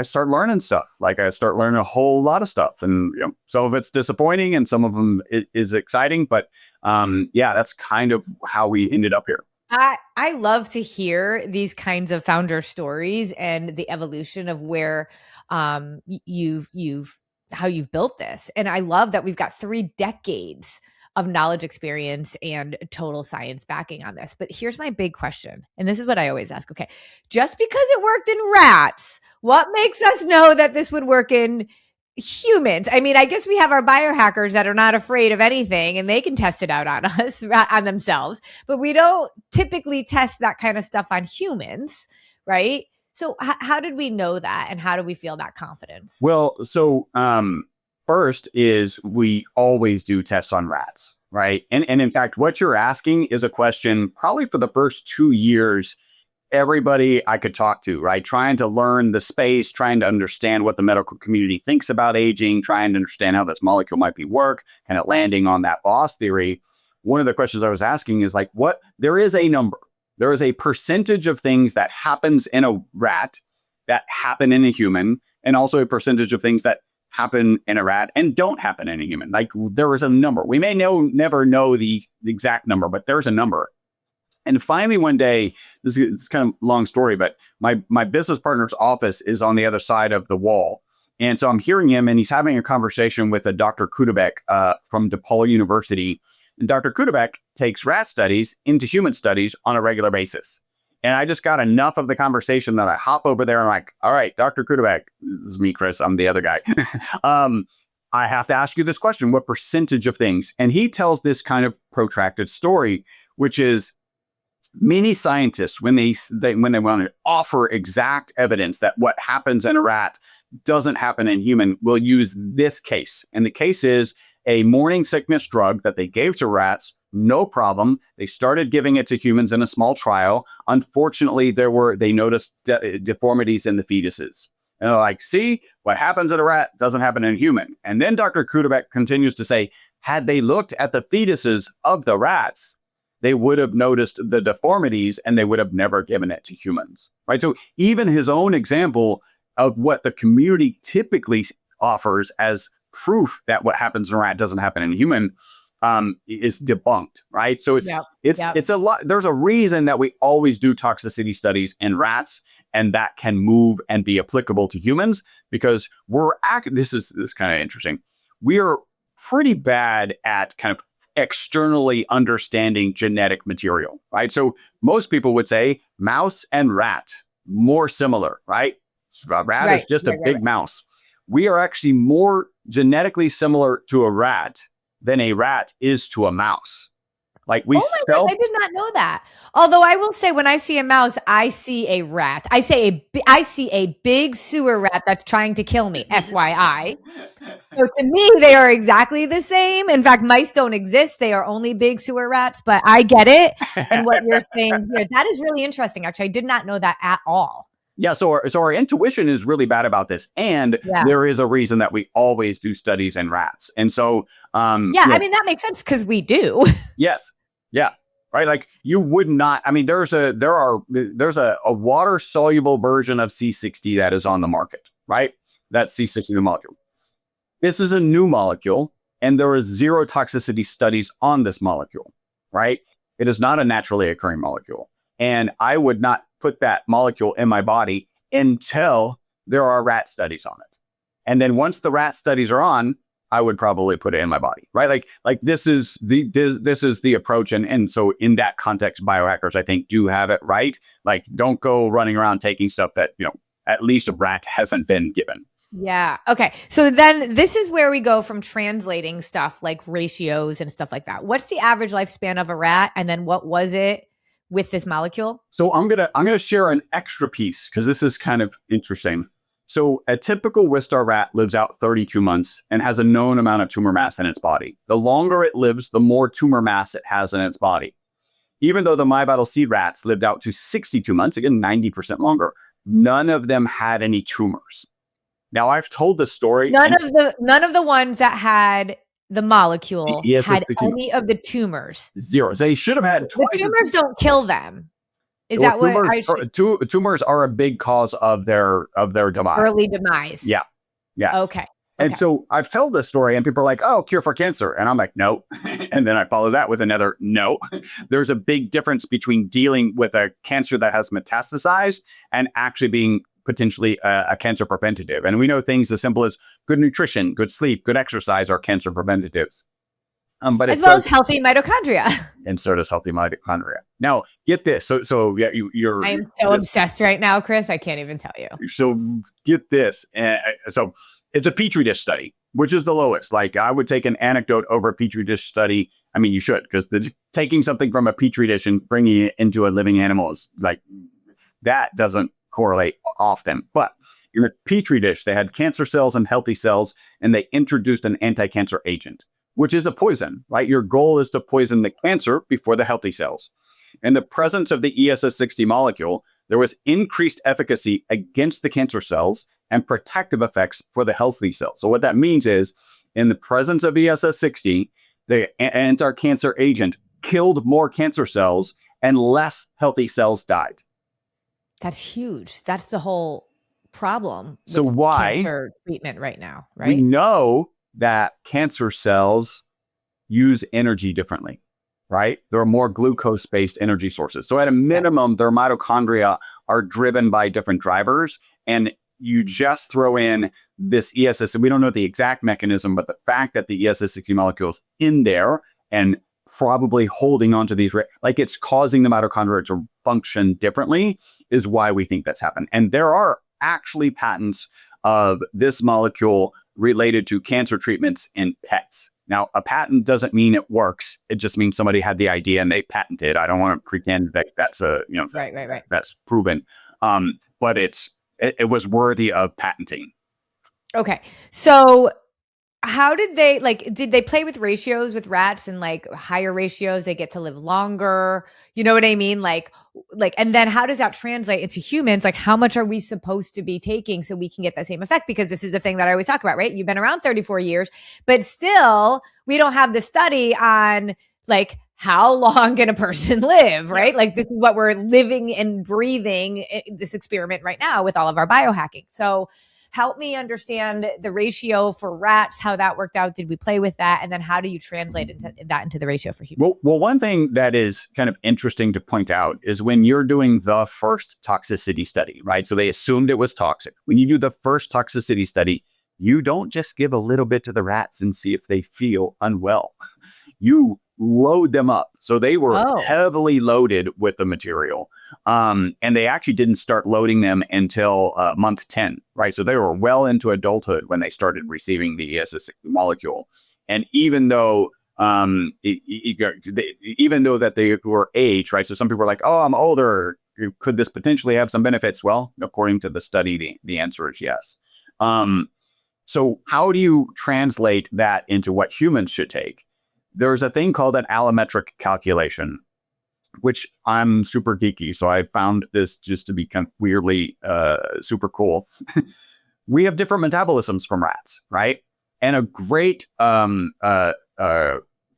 [SPEAKER 1] start learning stuff. Like I start learning a whole lot of stuff, and some of it's disappointing, and some of them is exciting. But that's kind of how we ended up here.
[SPEAKER 2] I love to hear these kinds of founder stories and the evolution of where how you've built this. And I love that we've got 3 decades of knowledge, experience, and total science backing on this. But here's my big question. And this is what I always ask. Okay, just because it worked in rats, what makes us know that this would work in humans? I mean, I guess we have our biohackers that are not afraid of anything and they can test it out on us, on themselves, but we don't typically test that kind of stuff on humans, right? So how did we know that, and how do we feel that confidence?
[SPEAKER 1] Well, so first is we always do tests on rats, right? And in fact, what you're asking is a question probably for the first 2 years everybody I could talk to, right? Trying to learn the space, trying to understand what the medical community thinks about aging, trying to understand how this molecule might be work, kind of landing on that boss theory. One of the questions I was asking is like, there is a number. There is a percentage of things that happens in a rat that happen in a human, and also a percentage of things that happen in a rat and don't happen in a human. Like there is a number. We may never know the exact number, but there's a number. And finally, one day, this is kind of a long story, but my business partner's office is on the other side of the wall. And so I'm hearing him, and he's having a conversation with a Dr. Kudabek from DePaul University. And Dr. Kudabek takes rat studies into human studies on a regular basis. And I just got enough of the conversation that I hop over there and I'm like, all right, Dr. Kudabek, this is me, Chris, I'm the other guy. I have to ask you this question, what percentage of things? And he tells this kind of protracted story, which is, many scientists, when they want to offer exact evidence that what happens in a rat doesn't happen in human, will use this case. And the case is a morning sickness drug that they gave to rats. No problem. They started giving it to humans in a small trial. Unfortunately, they noticed deformities in the fetuses. And they're like, see, what happens in a rat doesn't happen in a human. And then Dr. Kudabek continues to say, had they looked at the fetuses of the rats, they would have noticed the deformities and they would have never given it to humans, right? So even his own example of what the community typically offers as proof that what happens in a rat doesn't happen in a human is debunked, right? So it's a lot. There's a reason that we always do toxicity studies in rats, and that can move and be applicable to humans, because this is kind of interesting. We are pretty bad at kind of externally understanding genetic material, right? So most people would say mouse and rat, more similar, right? A rat is just a big mouse. We are actually more genetically similar to a rat than a rat is to a mouse. Like we
[SPEAKER 2] gosh, I did not know that. Although I will say, when I see a mouse, I see a rat. I see a big sewer rat that's trying to kill me, FYI. So to me, they are exactly the same. In fact, mice don't exist. They are only big sewer rats, but I get it. And what you're saying here, that is really interesting. Actually, I did not know that at all.
[SPEAKER 1] Yeah, so our intuition is really bad about this, and there is a reason that we always do studies in rats. And so,
[SPEAKER 2] I mean, that makes sense because we do.
[SPEAKER 1] Yes, yeah, right. Like you would not. I mean, there's a water soluble version of C60 that is on the market, right? That's C60, the molecule. This is a new molecule, and there is 0 toxicity studies on this molecule, right? It is not a naturally occurring molecule, and I would not put that molecule in my body until there are rat studies on it. And then once the rat studies are on, I would probably put it in my body, right? Like this is the approach. And so in that context, biohackers, I think, do have it right. Like, don't go running around taking stuff that, at least a rat hasn't been given.
[SPEAKER 2] Yeah. Okay. So then this is where we go from translating stuff like ratios and stuff like that. What's the average lifespan of a rat? And then what was it with this molecule?
[SPEAKER 1] So I'm gonna share an extra piece because this is kind of interesting. So a typical Wistar rat lives out 32 months and has a known amount of tumor mass in its body. The longer it lives, the more tumor mass it has in its body. Even though the MyVitalC rats lived out to 62 months, again, 90% longer, none of them had any tumors. Now, I've told this story.
[SPEAKER 2] None of the ones that had the molecule had any of the tumors.
[SPEAKER 1] Zero. They should have had twice.
[SPEAKER 2] The tumors don't kill them. Is that what I should?
[SPEAKER 1] Tumors are a big cause of their demise.
[SPEAKER 2] Early demise.
[SPEAKER 1] Yeah.
[SPEAKER 2] Okay.
[SPEAKER 1] And so I've told this story and people are like, oh, cure for cancer. And I'm like, no. And then I follow that with another no. There's a big difference between dealing with a cancer that has metastasized and actually being potentially a cancer preventative. And we know things as simple as good nutrition, good sleep, good exercise are cancer preventatives. But
[SPEAKER 2] as well as healthy mitochondria.
[SPEAKER 1] And so does healthy mitochondria. Now, get this. So yeah, you're.
[SPEAKER 2] I am so obsessed right now, Chris. I can't even tell you.
[SPEAKER 1] So get this. So it's a Petri dish study, which is the lowest. Like I would take an anecdote over a Petri dish study. I mean, you should, because taking something from a Petri dish and bringing it into a living animal is like, that doesn't correlate often. But in a Petri dish, they had cancer cells and healthy cells, and they introduced an anti-cancer agent, which is a poison, right? Your goal is to poison the cancer before the healthy cells. In the presence of the ESS60 molecule, there was increased efficacy against the cancer cells and protective effects for the healthy cells. So what that means is, in the presence of ESS60, the anti-cancer agent killed more cancer cells and less healthy cells died.
[SPEAKER 2] That's huge. That's the whole problem.
[SPEAKER 1] So why
[SPEAKER 2] cancer treatment right now, right?
[SPEAKER 1] We know that cancer cells use energy differently, right? There are more glucose-based energy sources. So at a minimum, their mitochondria are driven by different drivers. And you just throw in this ESS, and we don't know the exact mechanism, but the fact that the ESS60 molecule is in there and probably holding onto these, like it's causing the mitochondria to function differently, is why we think that's happened. And there are actually patents of this molecule related to cancer treatments in pets. Now, a patent doesn't mean it works. It just means somebody had the idea and they patented. I don't want to pretend that that's
[SPEAKER 2] right.
[SPEAKER 1] That's proven. But it was worthy of patenting.
[SPEAKER 2] Okay. So how did they play with ratios with rats, and like higher ratios, they get to live longer? You know what I mean? Like, and then how does that translate into humans? Like, how much are we supposed to be taking so we can get that same effect? Because this is the thing that I always talk about, right? You've been around 34 years, but still we don't have the study on like how long can a person live, right? Like this is what we're living and breathing this experiment right now with all of our biohacking. So help me understand the ratio for rats, how that worked out. Did we play with that? And then how do you translate into the ratio for humans?
[SPEAKER 1] Well, one thing that is kind of interesting to point out is when you're doing the first toxicity study, right? So they assumed it was toxic. When you do the first toxicity study, you don't just give a little bit to the rats and see if they feel unwell. You load them up. So they were heavily loaded with the material. And they actually didn't start loading them until month 10, right? So they were well into adulthood when they started receiving the ESS molecule. And even though that they were aged, right? So some people were like, oh, I'm older. Could this potentially have some benefits? Well, according to the study, the answer is yes. So how do you translate that into what humans should take? There's a thing called an allometric calculation, which I'm super geeky. So I found this just to be kind of weirdly super cool. We have different metabolisms from rats, right? And a great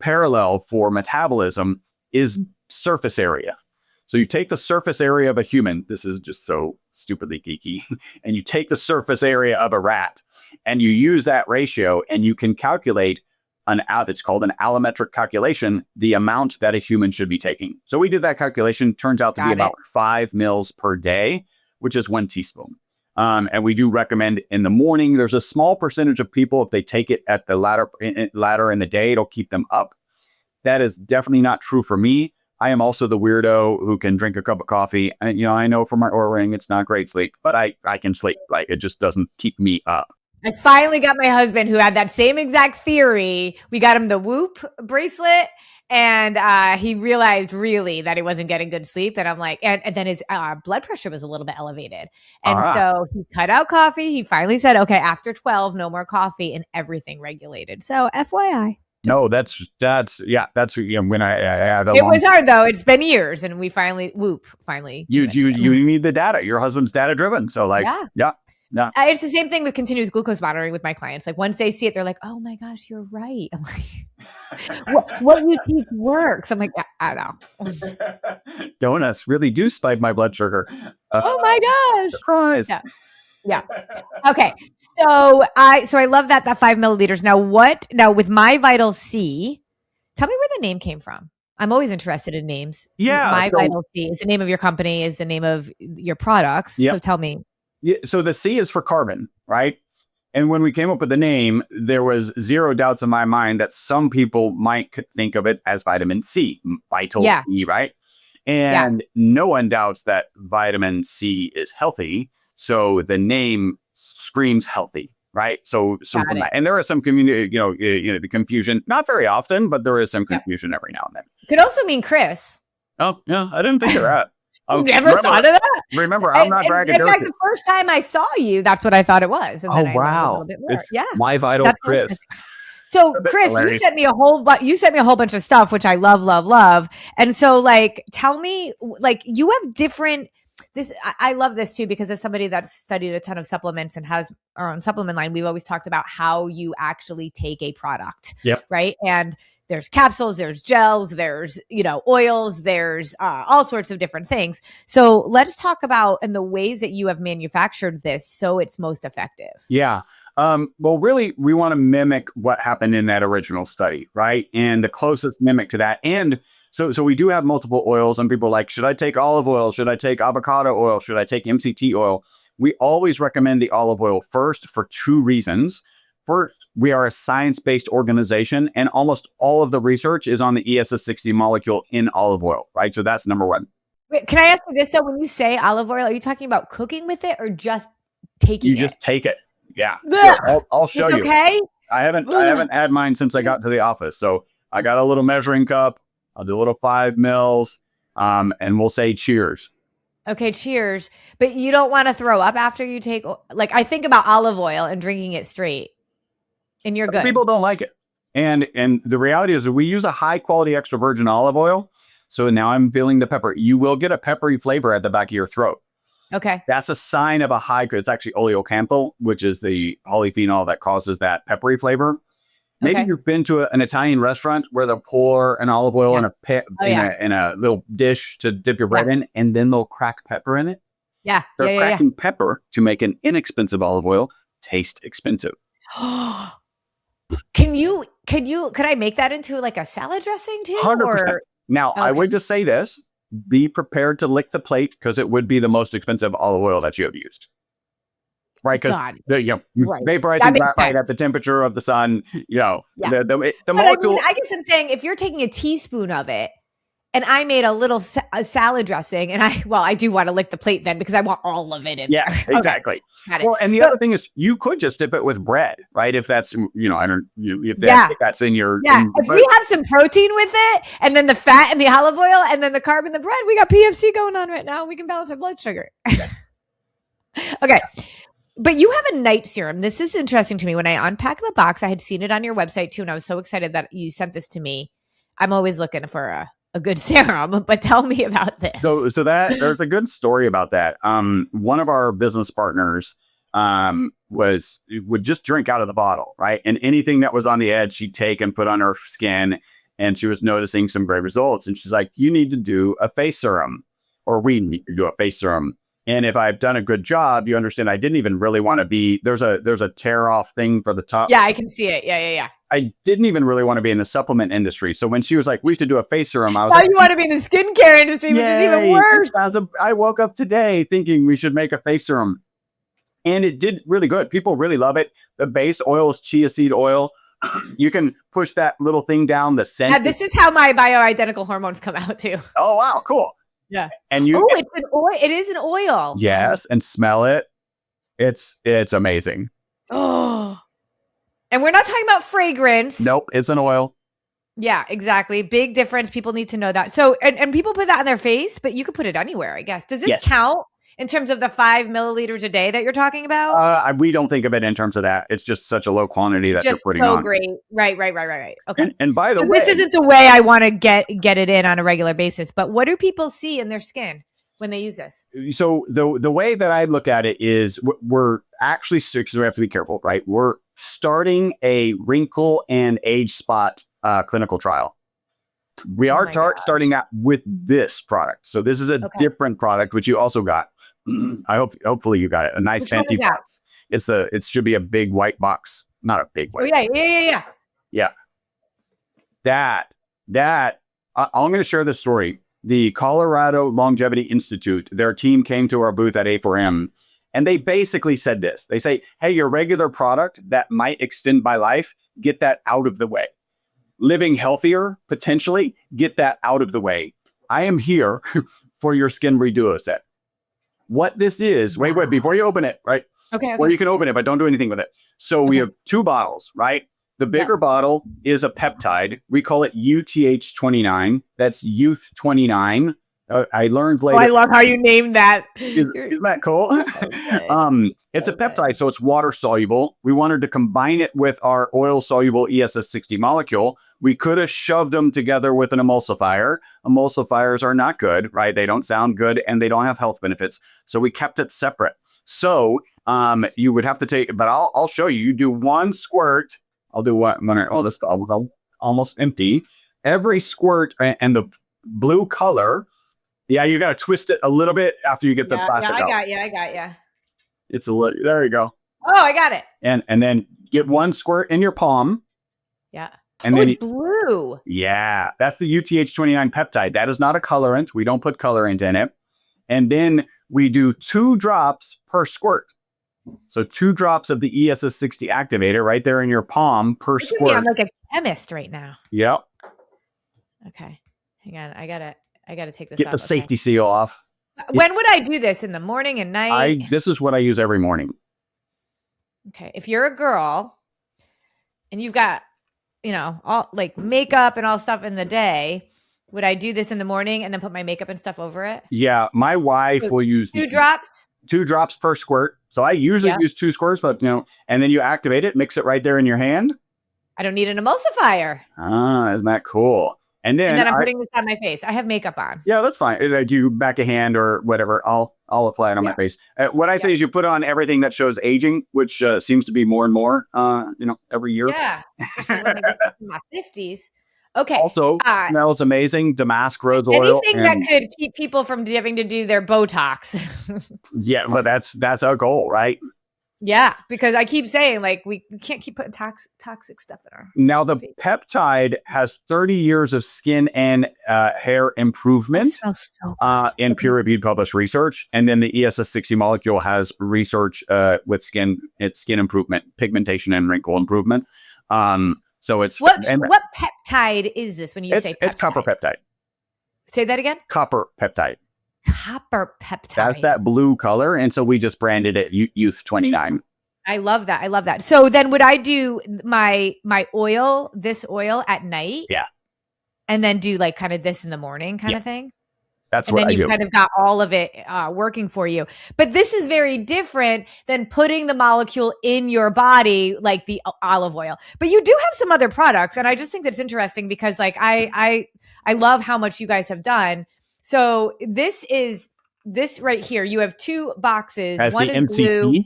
[SPEAKER 1] parallel for metabolism is surface area. So you take the surface area of a human, this is just so stupidly geeky, and you take the surface area of a rat and you use that ratio and you can calculate it's called an allometric calculation, the amount that a human should be taking. So we did that calculation, turns out to be about 5 mils per day, which is 1 teaspoon. And we do recommend in the morning. There's a small percentage of people, if they take it at the latter in the day, it'll keep them up. That is definitely not true for me. I am also the weirdo who can drink a cup of coffee. And, I know from my Oura ring, it's not great sleep, but I can sleep. Like it just doesn't keep me up.
[SPEAKER 2] I finally got my husband who had that same exact theory. We got him the Whoop bracelet, and he realized really that he wasn't getting good sleep. And I'm like, and then his blood pressure was a little bit elevated. And so he cut out coffee. He finally said, okay, after 12, no more coffee, and everything regulated. So FYI.
[SPEAKER 1] No, that's when I had
[SPEAKER 2] it was hard though. It's been years, and we finally
[SPEAKER 1] you need the data. Your husband's data driven, so like yeah.
[SPEAKER 2] It's the same thing with continuous glucose monitoring with my clients. Like once they see it, they're like, "Oh my gosh, you're right." I'm like, "What you teach works." I'm like, I don't know.
[SPEAKER 1] Donuts really do spike my blood sugar.
[SPEAKER 2] Oh my gosh!
[SPEAKER 1] Surprise!
[SPEAKER 2] Yeah. Okay. So I love that 5 milliliters. Now with MyVitalC, tell me where the name came from. I'm always interested in names.
[SPEAKER 1] Yeah.
[SPEAKER 2] MyVitalC is the name of your company, is the name of your products. Yep. So tell me.
[SPEAKER 1] Yeah, so the C is for carbon, right? And when we came up with the name, there was zero doubts in my mind that some people might think of it as vitamin C, MyVitalC, right? And no one doubts that vitamin C is healthy. So the name screams healthy, right? So and there is some community, the confusion, not very often, but there is some confusion every now and then.
[SPEAKER 2] Could also mean Chris.
[SPEAKER 1] Oh, yeah, I didn't think of that.
[SPEAKER 2] You never thought of that?
[SPEAKER 1] Remember, I'm not bragging.
[SPEAKER 2] In fact, the first time I saw you, that's what I thought it was. And then
[SPEAKER 1] wow!
[SPEAKER 2] It's
[SPEAKER 1] MyVital Chris.
[SPEAKER 2] So, Chris, you sent me a whole bunch of stuff, which I love. And so, like, tell me, like, you have different. I love this too, because as somebody that's studied a ton of supplements and has our own supplement line, we've always talked about how you actually take a product, right? And there's capsules, there's gels, there's, oils, there's all sorts of different things. So let's talk about and the ways that you have manufactured this so it's most effective.
[SPEAKER 1] Yeah. Well, really, we want to mimic what happened in that original study, right? And the closest mimic to that. And so we do have multiple oils, and people are like, should I take olive oil? Should I take avocado oil? Should I take MCT oil? We always recommend the olive oil first for 2 reasons. First, we are a science-based organization, and almost all of the research is on the ESS60 molecule in olive oil, right? So that's number 1.
[SPEAKER 2] Wait, can I ask you this? So when you say olive oil, are you talking about cooking with it or just taking it?
[SPEAKER 1] You just take it. Yeah. Sure. I'll show you.
[SPEAKER 2] Okay.
[SPEAKER 1] I haven't had mine since I got to the office. So I got a little measuring cup. I'll do a little 5 mils, and we'll say cheers.
[SPEAKER 2] Okay, cheers. But you don't want to throw up after you take, like, I think about olive oil and drinking it straight. And you're good.
[SPEAKER 1] People don't like it. And the reality is we use a high quality extra virgin olive oil. So now I'm feeling the pepper. You will get a peppery flavor at the back of your throat.
[SPEAKER 2] Okay. That's
[SPEAKER 1] a sign of a high, it's actually oleocanthal, which is the polyphenol that causes that peppery flavor. Maybe you've been to an Italian restaurant where they'll pour an olive oil in a little dish to dip your bread in, and then they'll crack pepper in it.
[SPEAKER 2] Yeah.
[SPEAKER 1] They're cracking pepper to make an inexpensive olive oil taste expensive.
[SPEAKER 2] Could I make that into like a salad dressing too?
[SPEAKER 1] 100%. Now, I would just say this, be prepared to lick the plate because it would be the most expensive olive oil that you have used. Right? Because vaporizing graphite at the temperature of the sun, the molecule.
[SPEAKER 2] I guess I'm saying if you're taking a teaspoon of it, and I made a salad dressing, and I do want to lick the plate then because I want all of it in there.
[SPEAKER 1] Yeah, exactly. Well, and the other thing is you could just dip it with bread, right? If that's, if that's in your...
[SPEAKER 2] Yeah, if we have some protein with it, and then the fat and the olive oil, and then the carb and the bread, we got PFC going on right now. We can balance our blood sugar. Okay. But you have a night serum. This is interesting to me. When I unpacked the box, I had seen it on your website too, and I was so excited that you sent this to me. I'm always looking for a good serum, but tell me about this.
[SPEAKER 1] So that there's a good story about that. One of our business partners would just drink out of the bottle, right? And anything that was on the edge, she'd take and put on her skin, and she was noticing some great results. And she's like, you need to do a face serum, or we need to do a face serum. And if I've done a good job, you understand, I didn't even really want to be, there's a tear off thing for the top.
[SPEAKER 2] Yeah, I can see it. Yeah.
[SPEAKER 1] I didn't even really want to be in the supplement industry. So when she was like, we should do a face serum, I was like,
[SPEAKER 2] you want to be in the skincare industry, which is even worse.
[SPEAKER 1] I woke up today thinking we should make a face serum. And it did really good. People really love it. The base oil is chia seed oil. You can push that little thing down the scent.
[SPEAKER 2] Yeah, this is how my bioidentical hormones come out too.
[SPEAKER 1] Oh, wow. Cool.
[SPEAKER 2] Yeah.
[SPEAKER 1] And
[SPEAKER 2] it's an oil. It is an oil.
[SPEAKER 1] Yes. And smell it. It's amazing.
[SPEAKER 2] Oh, And we're not talking about fragrance.
[SPEAKER 1] Nope, it's an oil.
[SPEAKER 2] Yeah, exactly. Big difference. People need to know that. So, and people put that on their face, but you could put it anywhere, I guess. Does this
[SPEAKER 1] Yes.
[SPEAKER 2] count in terms of the 5 milliliters a day that you're talking about?
[SPEAKER 1] We don't think of it in terms of that. It's just such a low quantity that
[SPEAKER 2] Just
[SPEAKER 1] you're putting
[SPEAKER 2] so
[SPEAKER 1] on.
[SPEAKER 2] great. Right. Okay.
[SPEAKER 1] And by the
[SPEAKER 2] So
[SPEAKER 1] way,
[SPEAKER 2] this isn't the way I want to get it in on a regular basis. But what do people see in their skin when they use this?
[SPEAKER 1] so the way that I look at it is we're actually, because we have to be careful, right? We're starting a wrinkle and age spot clinical trial. We are starting out with this product. So this is a different product, which you also got. Hopefully you got it. A nice
[SPEAKER 2] Which one
[SPEAKER 1] fancy
[SPEAKER 2] is that?
[SPEAKER 1] box. It should be a big white box, not a big white.
[SPEAKER 2] Oh yeah.
[SPEAKER 1] Yeah. I'm going to share this story. The Colorado Longevity Institute, their team came to our booth at A4M, and they basically said this. They say, hey, your regular product that might extend my life, get that out of the way. Living healthier, potentially, get that out of the way. I am here for your skin reduo set. What this is, wait, before you open it, right?
[SPEAKER 2] Okay.
[SPEAKER 1] Or you can open it, but don't do anything with it. So we have 2 bottles, right? The bigger bottle is a peptide. We call it UTH29. That's Youth 29. I learned later.
[SPEAKER 2] Oh, I love how you named that.
[SPEAKER 1] Isn't that cool? It's a peptide, so it's water soluble. We wanted to combine it with our oil soluble ESS60 molecule. We could have shoved them together with an emulsifier. Emulsifiers are not good, right? They don't sound good and they don't have health benefits. So we kept it separate. So you would have to take, but I'll show you. You do 1 squirt. I'll do what? Oh, this is almost empty. Every squirt and the blue color. Yeah, you got to twist it a little bit after you get the plastic out.
[SPEAKER 2] I got you.
[SPEAKER 1] It's a little, there you go.
[SPEAKER 2] Oh, I got it.
[SPEAKER 1] And then get 1 squirt in your palm.
[SPEAKER 2] Yeah.
[SPEAKER 1] And then
[SPEAKER 2] it's blue.
[SPEAKER 1] Yeah, that's the UTH29 peptide. That is not a colorant. We don't put colorant in it. And then we do 2 drops per squirt. So 2 drops of the ESS60 activator right there in your palm per squirt.
[SPEAKER 2] I'm like a chemist right now.
[SPEAKER 1] Yep.
[SPEAKER 2] Okay. Hang on. I gotta take this
[SPEAKER 1] Get
[SPEAKER 2] off.
[SPEAKER 1] the safety seal off.
[SPEAKER 2] When would I do this? In the morning and night?
[SPEAKER 1] This is what I use every morning.
[SPEAKER 2] Okay. If you're a girl and you've got, all like makeup and all stuff in the day, would I do this in the morning and then put my makeup and stuff over it?
[SPEAKER 1] Yeah. My wife will use
[SPEAKER 2] 2 drops?
[SPEAKER 1] 2 drops per squirt. So I usually use 2 squirts, but and then you activate it, mix it right there in your hand.
[SPEAKER 2] I don't need an emulsifier.
[SPEAKER 1] Isn't that cool? And then
[SPEAKER 2] I'm putting this on my face. I have makeup on.
[SPEAKER 1] Yeah, that's fine. Like you back a hand or whatever, I'll apply it on my face. What I say is you put on everything that shows aging, which seems to be more and more, every year.
[SPEAKER 2] Yeah, especially when I get to my 50s. Okay.
[SPEAKER 1] Also, smells amazing. Damask rose oil.
[SPEAKER 2] Anything that could keep people from having to do their Botox.
[SPEAKER 1] Yeah, but that's our goal, right?
[SPEAKER 2] Yeah, because I keep saying like we can't keep putting toxic stuff in our.
[SPEAKER 1] Now the peptide has 30 years of skin and hair improvement in peer-reviewed published research, and then the ESS60 molecule has research with skin improvement, pigmentation, and wrinkle improvement. So it's
[SPEAKER 2] what peptide is this when you say peptide?
[SPEAKER 1] It's copper peptide.
[SPEAKER 2] Say that again.
[SPEAKER 1] Copper peptide.
[SPEAKER 2] Copper peptide.
[SPEAKER 1] That's that blue color, and so we just branded it Youth 29.
[SPEAKER 2] I love that. So then, would I do my oil, this oil at night?
[SPEAKER 1] Yeah,
[SPEAKER 2] and then do like kind of this in the morning, kind of thing.
[SPEAKER 1] That's what I do. And
[SPEAKER 2] then you've kind of got all of it working for you. But this is very different than putting the molecule in your body, like the olive oil. But you do have some other products, and I just think that's interesting because, like, I love how much you guys have done. So this right here. You have 2 boxes.
[SPEAKER 1] Has
[SPEAKER 2] one
[SPEAKER 1] the
[SPEAKER 2] is
[SPEAKER 1] MCT.
[SPEAKER 2] blue,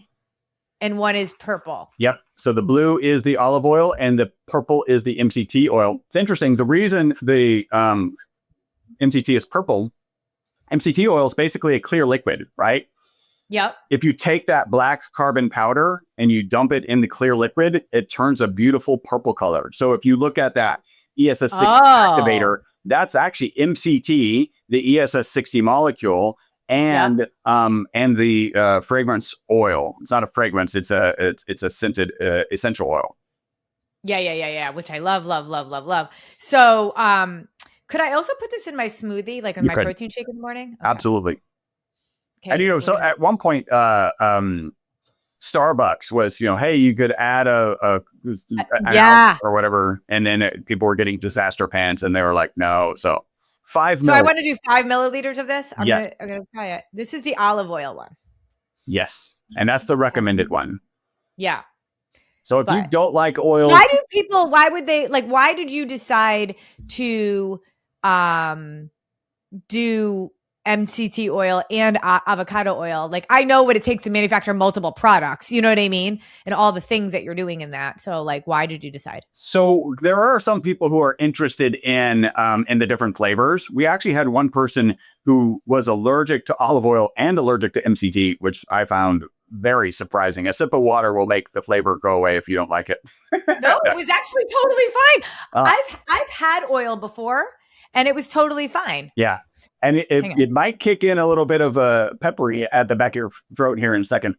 [SPEAKER 2] and one is purple.
[SPEAKER 1] Yep. So the blue is the olive oil, and the purple is the MCT oil. It's interesting. The reason the MCT is purple. MCT oil is basically a clear liquid, right?
[SPEAKER 2] Yep.
[SPEAKER 1] If you take that black carbon powder and you dump it in the clear liquid, it turns a beautiful purple color. So if you look at that ESS60 activator, that's actually MCT, the ESS60 molecule, and the fragrance oil. It's not a fragrance; it's a scented essential oil.
[SPEAKER 2] Yeah. Which I love. So, could I also put this in my smoothie, like in my protein shake in the morning? Okay.
[SPEAKER 1] Absolutely.
[SPEAKER 2] Okay.
[SPEAKER 1] And so at one point, Starbucks was, hey, you could add an ounce
[SPEAKER 2] Yeah.
[SPEAKER 1] or whatever. And then people were getting disaster pants and they were like, no. So 5
[SPEAKER 2] So I
[SPEAKER 1] mil.
[SPEAKER 2] want to do 5 milliliters of this.
[SPEAKER 1] Yes.
[SPEAKER 2] I'm gonna try it. This is the olive oil one.
[SPEAKER 1] Yes. And that's the recommended one.
[SPEAKER 2] Yeah.
[SPEAKER 1] So if you don't like oil.
[SPEAKER 2] Why did you decide to do MCT oil and avocado oil? Like, I know what it takes to manufacture multiple products, you know what I mean? And all the things that you're doing in that. So like, why did you decide?
[SPEAKER 1] So there are some people who are interested in the different flavors. We actually had one person who was allergic to olive oil and allergic to MCT, which I found very surprising. A sip of water will make the flavor go away if you don't like it.
[SPEAKER 2] No, it was actually totally fine. I've had oil before and it was totally fine.
[SPEAKER 1] Yeah. And it might kick in a little bit of a peppery at the back of your throat here in a second.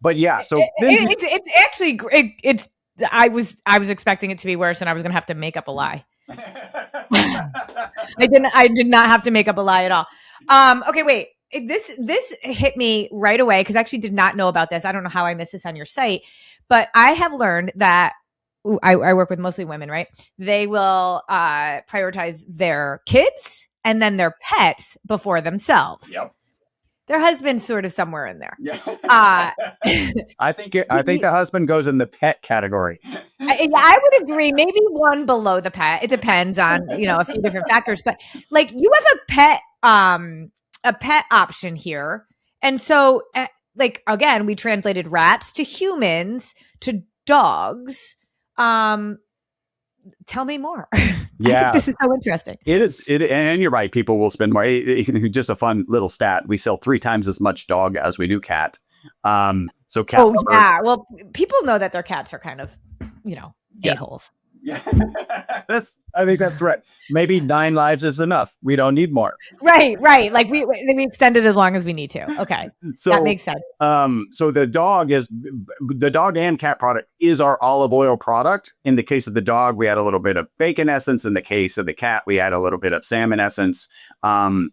[SPEAKER 1] But yeah, so
[SPEAKER 2] it's actually great. I was expecting it to be worse and I was going to have to make up a lie. I did not have to make up a lie at all. Okay, wait. This hit me right away because I actually did not know about this. I don't know how I missed this on your site, but I have learned that I work with mostly women, right? They will prioritize their kids and then their pets before themselves.
[SPEAKER 1] Yep.
[SPEAKER 2] Their husband's sort of somewhere in there.
[SPEAKER 1] Yeah. I think the husband goes in the pet category.
[SPEAKER 2] I would agree. Maybe one below the pet. It depends on a few different factors. But like you have a pet option here, and so like again, we translated rats to humans to dogs. Tell me more.
[SPEAKER 1] Yeah,
[SPEAKER 2] I think this is so interesting.
[SPEAKER 1] And you're right. People will spend more. Just a fun little stat: we sell 3 times as much dog as we do cat. So cat.
[SPEAKER 2] Oh yeah. Well, people know that their cats are kind of, a-holes.
[SPEAKER 1] Yeah. I think that's right. Maybe 9 lives is enough. We don't need more.
[SPEAKER 2] Right. Like we extend it as long as we need to. Okay. So that makes sense.
[SPEAKER 1] So the dog and cat product is our olive oil product. In the case of the dog, we add a little bit of bacon essence. In the case of the cat, we add a little bit of salmon essence. Some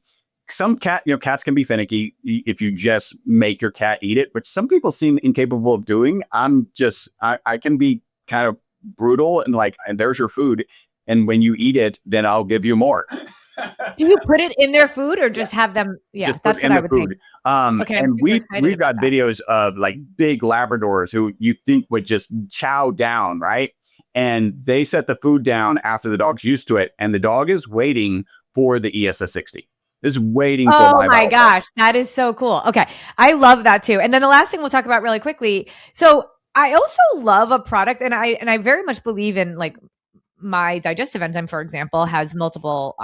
[SPEAKER 1] cats can be finicky if you just make your cat eat it, which some people seem incapable of doing. I can be kind of brutal and there's your food. And when you eat it, then I'll give you more.
[SPEAKER 2] Do you put it in their food or just have them? Yeah, that's what I would think.
[SPEAKER 1] Okay, and we've got videos of like big Labradors who you think would just chow down, right? And they set the food down after the dog's used to it. And the dog is waiting for the ESS 60. Is waiting for
[SPEAKER 2] Oh my gosh, that is so cool. Okay, I love that too. And then the last thing we'll talk about really quickly. So I also love a product, and I very much believe in like my digestive enzyme, for example, has multiple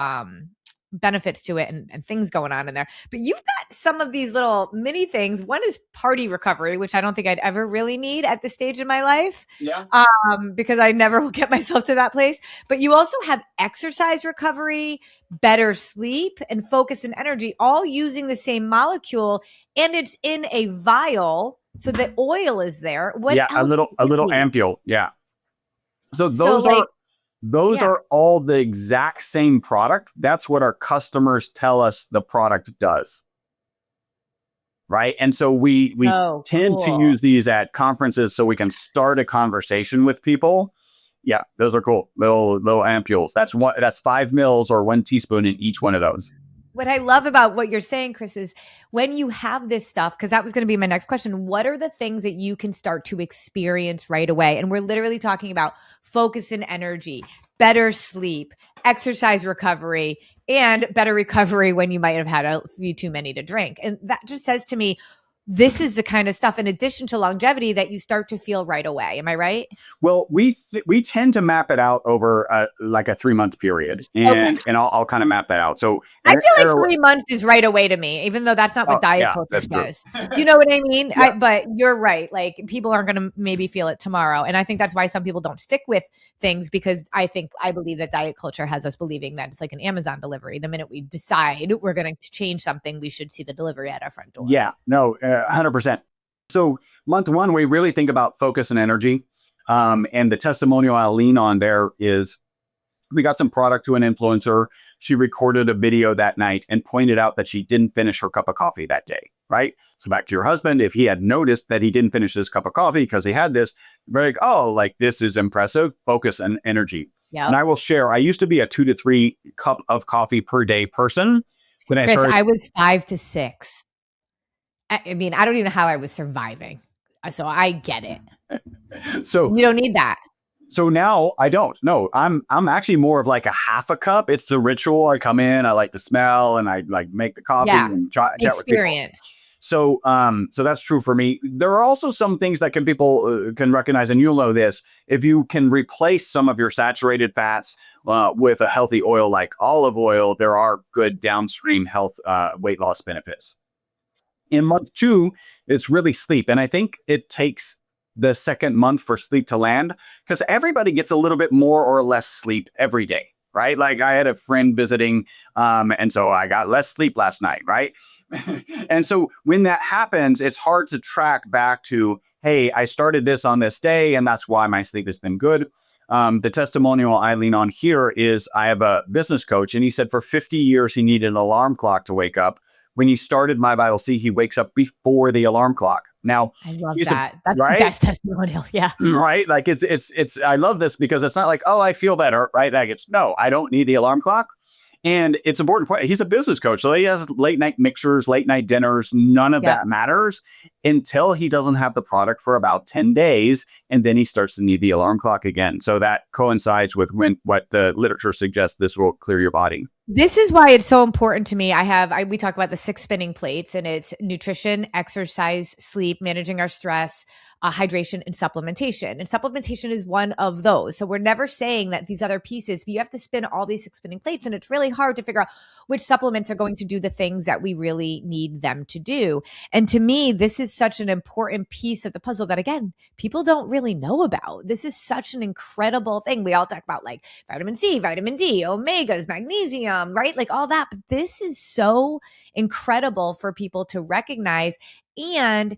[SPEAKER 2] benefits to it and things going on in there. But you've got some of these little mini things. One is party recovery, which I don't think I'd ever really need at this stage in my life.
[SPEAKER 1] Yeah.
[SPEAKER 2] Because I never will get myself to that place. But you also have exercise recovery, better sleep, and focus and energy, all using the same molecule. And it's in a vial. So the oil is there. What else?
[SPEAKER 1] A little ampule. Yeah. So those are all the exact same product. That's what our customers tell us the product does. Right. And so we tend to use these at conferences so we can start a conversation with people. Yeah, those are cool. Little ampules. That's 5 mils or 1 teaspoon in each one of those.
[SPEAKER 2] What I love about what you're saying, Chris, is when you have this stuff, because that was going to be my next question, what are the things that you can start to experience right away? And we're literally talking about focus and energy, better sleep, exercise recovery, and better recovery when you might have had a few too many to drink. And that just says to me, this is the kind of stuff, in addition to longevity, that you start to feel right away. Am I right?
[SPEAKER 1] Well, we tend to map it out over like a 3-month period, and I'll kind of map that out. So
[SPEAKER 2] I feel like 3 months is right away to me, even though that's not what diet culture says. You know what I mean? Yeah. But you're right. Like people aren't going to maybe feel it tomorrow, and I think that's why some people don't stick with things, because I believe that diet culture has us believing that it's like an Amazon delivery. The minute we decide we're going to change something, we should see the delivery at our front door.
[SPEAKER 1] Yeah. No. 100%. So month 1, we really think about focus and energy. And the testimonial I'll lean on there is we got some product to an influencer. She recorded a video that night and pointed out that she didn't finish her cup of coffee that day. right? So back to your husband, if he had noticed that he didn't finish his cup of coffee because he had this, very like, oh, like this is impressive, focus and energy. And
[SPEAKER 2] Yep.
[SPEAKER 1] I will share, I used to be a 2 to 3 cup of coffee per day person. When I
[SPEAKER 2] Chris,
[SPEAKER 1] started,
[SPEAKER 2] I was 5 to 6. I mean, I don't even know how I was surviving. So I get it.
[SPEAKER 1] so
[SPEAKER 2] You don't need that.
[SPEAKER 1] So now I don't. No, I'm actually more of like a half a cup. It's the ritual. I come in, I like the smell, and I like make the coffee
[SPEAKER 2] Yeah.
[SPEAKER 1] and
[SPEAKER 2] The
[SPEAKER 1] chat with people.
[SPEAKER 2] experience.
[SPEAKER 1] So that's true for me. There are also some things that people can recognize, and you'll know this. If you can replace some of your saturated fats with a healthy oil like olive oil, there are good downstream health weight loss benefits. In month 2, it's really sleep, and I think it takes the second month for sleep to land because everybody gets a little bit more or less sleep every day, right? Like I had a friend visiting, and so I got less sleep last night, right? And so when that happens, it's hard to track back to, hey, I started this on this day, and that's why my sleep has been good. The testimonial I lean on here is I have a business coach, and he said for 50 years he needed an alarm clock to wake up. When he started MyVitalC, he wakes up before the alarm clock. Now,
[SPEAKER 2] I love
[SPEAKER 1] he's
[SPEAKER 2] that. That's the
[SPEAKER 1] right,
[SPEAKER 2] best testimonial. Yeah.
[SPEAKER 1] right. Like it's. I love this because it's not like, oh, I feel better, right? Like it's no, I don't need the alarm clock. And it's important point. He's a business coach, so he has late night mixers, late night dinners. None of
[SPEAKER 2] Yep.
[SPEAKER 1] that matters until he doesn't have the product for about 10 days, and then he starts to need the alarm clock again. So that coincides with what the literature suggests this will clear your body.
[SPEAKER 2] This is why it's so important to me. We talk about the 6 spinning plates, and it's nutrition, exercise, sleep, managing our stress, hydration, and supplementation. And supplementation is one of those. So we're never saying that these other pieces, but you have to spin all these 6 spinning plates. And it's really hard to figure out which supplements are going to do the things that we really need them to do. And to me, this is such an important piece of the puzzle that, again, people don't really know about. This is such an incredible thing. We all talk about like vitamin C, vitamin D, omegas, magnesium, right? Like all that. But this is so incredible for people to recognize. And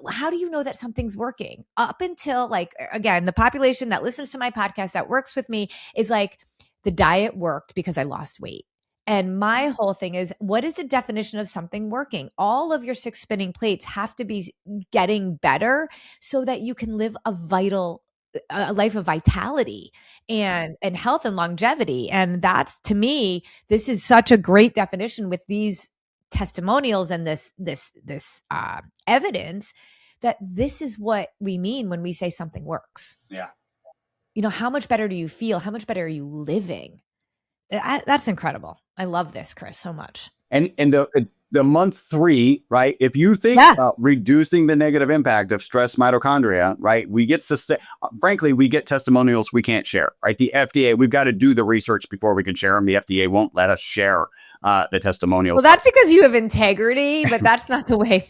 [SPEAKER 2] how do you know that something's working? Up until like, again, the population that listens to my podcast that works with me is like, the diet worked because I lost weight. And my whole thing is, what is the definition of something working? All of your 6 spinning plates have to be getting better so that you can live a life of vitality and health and longevity. And that's, to me, this is such a great definition with these testimonials and this evidence that this is what we mean when we say something works.
[SPEAKER 1] Yeah.
[SPEAKER 2] You know, how much better do you feel? How much better are you living? That's incredible. I love this, Chris, so much.
[SPEAKER 1] And the month 3, right? If you think about reducing the negative impact of stress mitochondria, right? We get frankly, we get testimonials we can't share, right? The FDA, we've got to do the research before we can share them. The FDA won't let us share the testimonials.
[SPEAKER 2] Well, that's because you have integrity, but that's not the way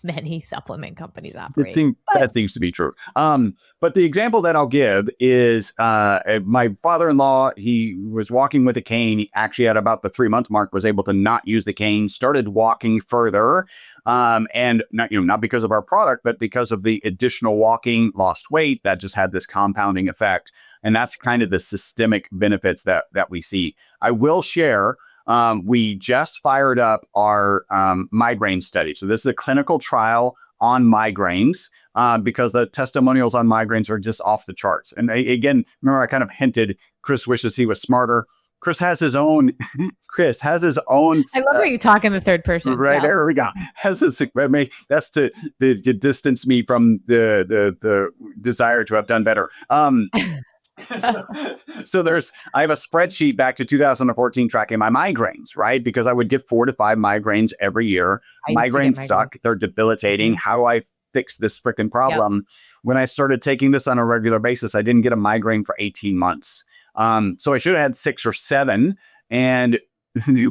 [SPEAKER 2] many supplement companies operate.
[SPEAKER 1] That seems to be true. But the example that I'll give is my father-in-law, he was walking with a cane. He actually at about the 3-month mark was able to not use the cane, started walking further. And not because of our product, but because of the additional walking, lost weight that just had this compounding effect. And that's kind of the systemic benefits that we see. I will share, we just fired up our migraine study. So this is a clinical trial on migraines because the testimonials on migraines are just off the charts. And again, remember I kind of hinted Chris wishes he was smarter. Chris has his own. I love
[SPEAKER 2] how you talk in the third person.
[SPEAKER 1] Right, there we go. That's to distance me from the desire to have done better. So I have a spreadsheet back to 2014 tracking my migraines, right? Because I would get 4 to 5 migraines every year. Migraines suck. They're debilitating. How do I fix this freaking problem? Yep. When I started taking this on a regular basis, I didn't get a migraine for 18 months. So I should have had 6 or 7. And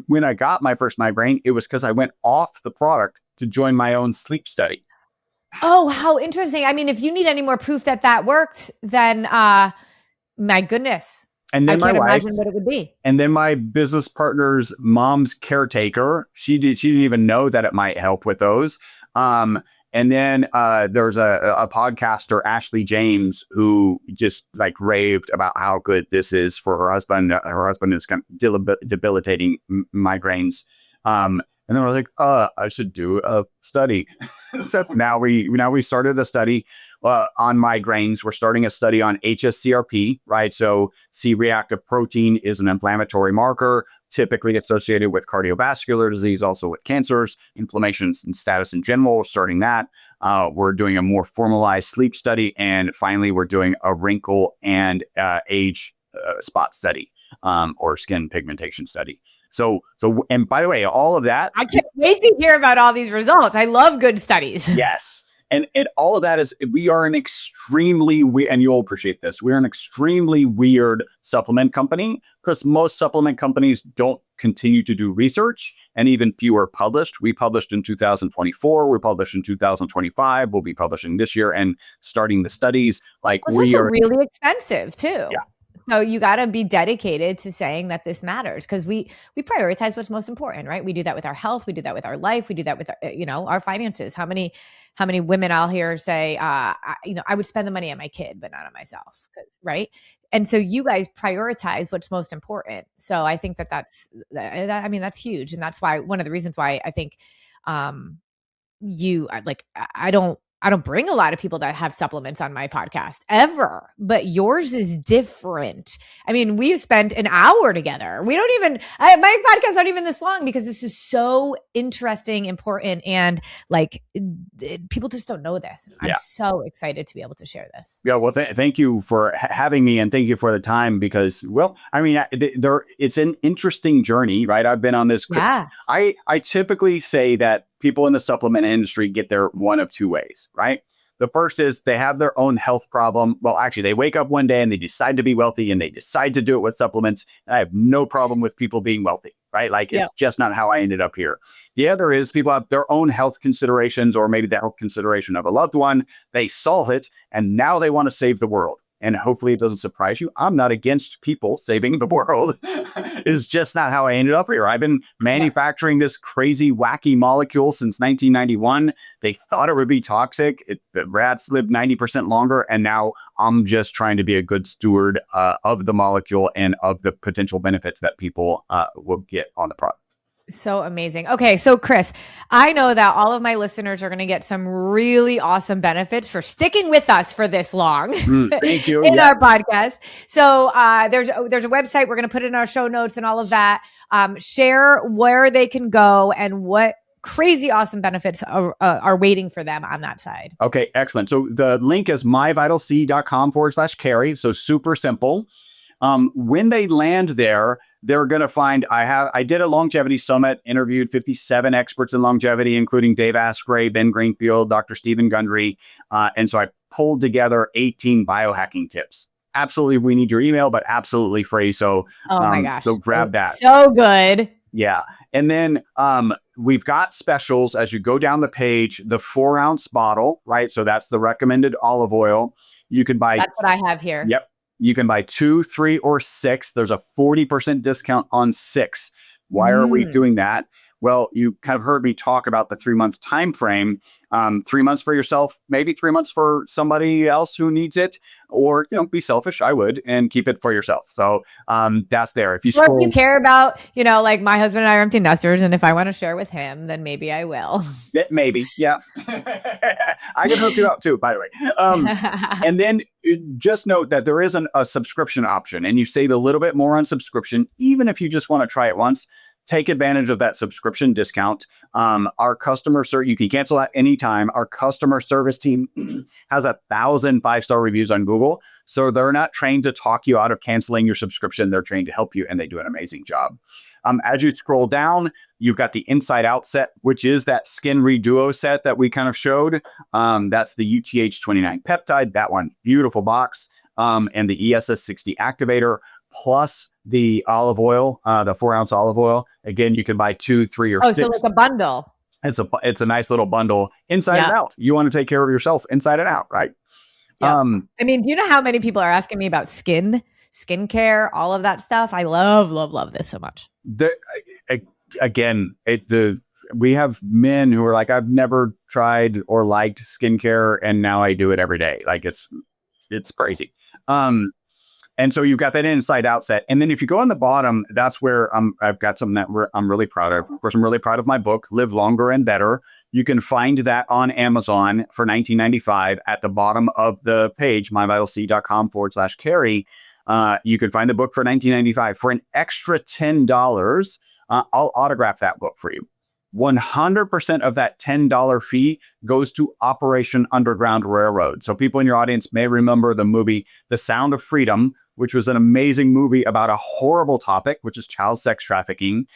[SPEAKER 1] when I got my first migraine, it was because I went off the product to join my own sleep study.
[SPEAKER 2] Oh, how interesting. I mean, if you need any more proof that worked, then my goodness.
[SPEAKER 1] And then
[SPEAKER 2] I can't imagine what it would be.
[SPEAKER 1] And then my business partner's mom's caretaker, she didn't even know that it might help with those. And then there's a podcaster, Ashley James, who just like raved about how good this is for her husband. Her husband is kind of debilitating migraines. And then we're like, I should do a study. So now we started a study on migraines. We're starting a study on HSCRP, right? So C-reactive protein is an inflammatory marker, typically associated with cardiovascular disease, also with cancers, inflammation and status in general. We're starting that. We're doing a more formalized sleep study. And finally, we're doing a wrinkle and age spot study or skin pigmentation study. And by the way, all of that.
[SPEAKER 2] I can't wait to hear about all these results. I love good studies.
[SPEAKER 1] Yes. And all of that is, we are an extremely, and you'll appreciate this, we're an extremely weird supplement company because most supplement companies don't continue to do research and even fewer published. We published in 2024, we published in 2025, we'll be publishing this year and starting the studies. Like
[SPEAKER 2] It's
[SPEAKER 1] we
[SPEAKER 2] also
[SPEAKER 1] are
[SPEAKER 2] really expensive too.
[SPEAKER 1] Yeah.
[SPEAKER 2] So you got to be dedicated to saying that this matters because we prioritize what's most important, right? We do that with our health, we do that with our life, we do that with our finances. How many women I'll hear say, I would spend the money on my kid, but not on myself, right? And so you guys prioritize what's most important. So I think that's huge, and that's why one of the reasons why I think I don't bring a lot of people that have supplements on my podcast ever, but yours is different. I mean, we've spent an hour together. My podcasts aren't even this long because this is so interesting, important, and people just don't know this. I'm so excited to be able to share this.
[SPEAKER 1] Yeah, well, thank you for having me, and thank you for the time because, it's an interesting journey, right? I've been on this.
[SPEAKER 2] Yeah.
[SPEAKER 1] I typically say that people in the supplement industry get there one of two ways, right? The first is they have their own health problem. Well, actually, they wake up one day and they decide to be wealthy and they decide to do it with supplements. And I have no problem with people being wealthy, right? It's just not how I ended up here. The other is people have their own health considerations or maybe the health consideration of a loved one. They solve it and now they want to save the world. And hopefully it doesn't surprise you. I'm not against people saving the world. It's just not how I ended up here. I've been manufacturing this crazy, wacky molecule since 1991. They thought it would be toxic. The rats lived 90% longer. And now I'm just trying to be a good steward of the molecule and of the potential benefits that people will get on the product.
[SPEAKER 2] So amazing. Okay. So Chris, I know that all of my listeners are going to get some really awesome benefits for sticking with us for this long.
[SPEAKER 1] Thank you.
[SPEAKER 2] in our podcast. So there's a website. We're going to put it in our show notes and all of that. Share where they can go and what crazy awesome benefits are waiting for them on that side.
[SPEAKER 1] Okay. Excellent. So the link is myvitalc.com/Carrie. So super simple. When they land there, they're going to find, I did a longevity summit, interviewed 57 experts in longevity, including Dave Asprey, Ben Greenfield, Dr. Stephen Gundry. And so I pulled together 18 biohacking tips. Absolutely, we need your email, but absolutely free. So,
[SPEAKER 2] my gosh.
[SPEAKER 1] So grab that.
[SPEAKER 2] So good.
[SPEAKER 1] Yeah. And then we've got specials as you go down the page, the 4-ounce bottle, right? So that's the recommended olive oil. You can buy.
[SPEAKER 2] That's what I have here.
[SPEAKER 1] Yep. You can buy 2, 3, or 6. There's a 40% discount on 6. Why are we doing that? Well, you kind of heard me talk about the 3-month time frame. 3 months for yourself, maybe 3 months for somebody else who needs it, or be selfish. I would and keep it for yourself. So that's there. If you
[SPEAKER 2] or if you care about, like my husband and I are empty nesters, and if I want to share with him, then maybe I will.
[SPEAKER 1] Maybe, yeah. I can hook you up too, by the way. And then just note that there is a subscription option, and you save a little bit more on subscription, even if you just want to try it once. Take advantage of that subscription discount. Our customer service, you can cancel at any time. Our customer service team has 1,000 5-star reviews on Google. So they're not trained to talk you out of canceling your subscription. They're trained to help you, and they do an amazing job. As you scroll down, you've got the Inside Out set, which is that Skin Reduo set that we kind of showed. That's the UTH29 peptide, that one, beautiful box. And the ESS60 activator, plus the olive oil, the 4-ounce olive oil. Again, you can buy 2, 3, or 6.
[SPEAKER 2] So like a bundle.
[SPEAKER 1] It's a nice little bundle inside and out. You want to take care of yourself inside and out, right?
[SPEAKER 2] Yeah. Do you know how many people are asking me about skincare, all of that stuff? I love this so much.
[SPEAKER 1] We have men who are like, I've never tried or liked skincare, and now I do it every day. Like it's crazy. And so you've got that inside out set. And then if you go on the bottom, that's where I've got something that I'm really proud of. Of course, I'm really proud of my book, Live Longer and Better. You can find that on Amazon for $19.95 at the bottom of the page, myvitalc.com/Carrie. You can find the book for $19.95. For an extra $10, I'll autograph that book for you. 100% of that $10 fee goes to Operation Underground Railroad. So people in your audience may remember the movie The Sound of Freedom, which was an amazing movie about a horrible topic, which is child sex trafficking.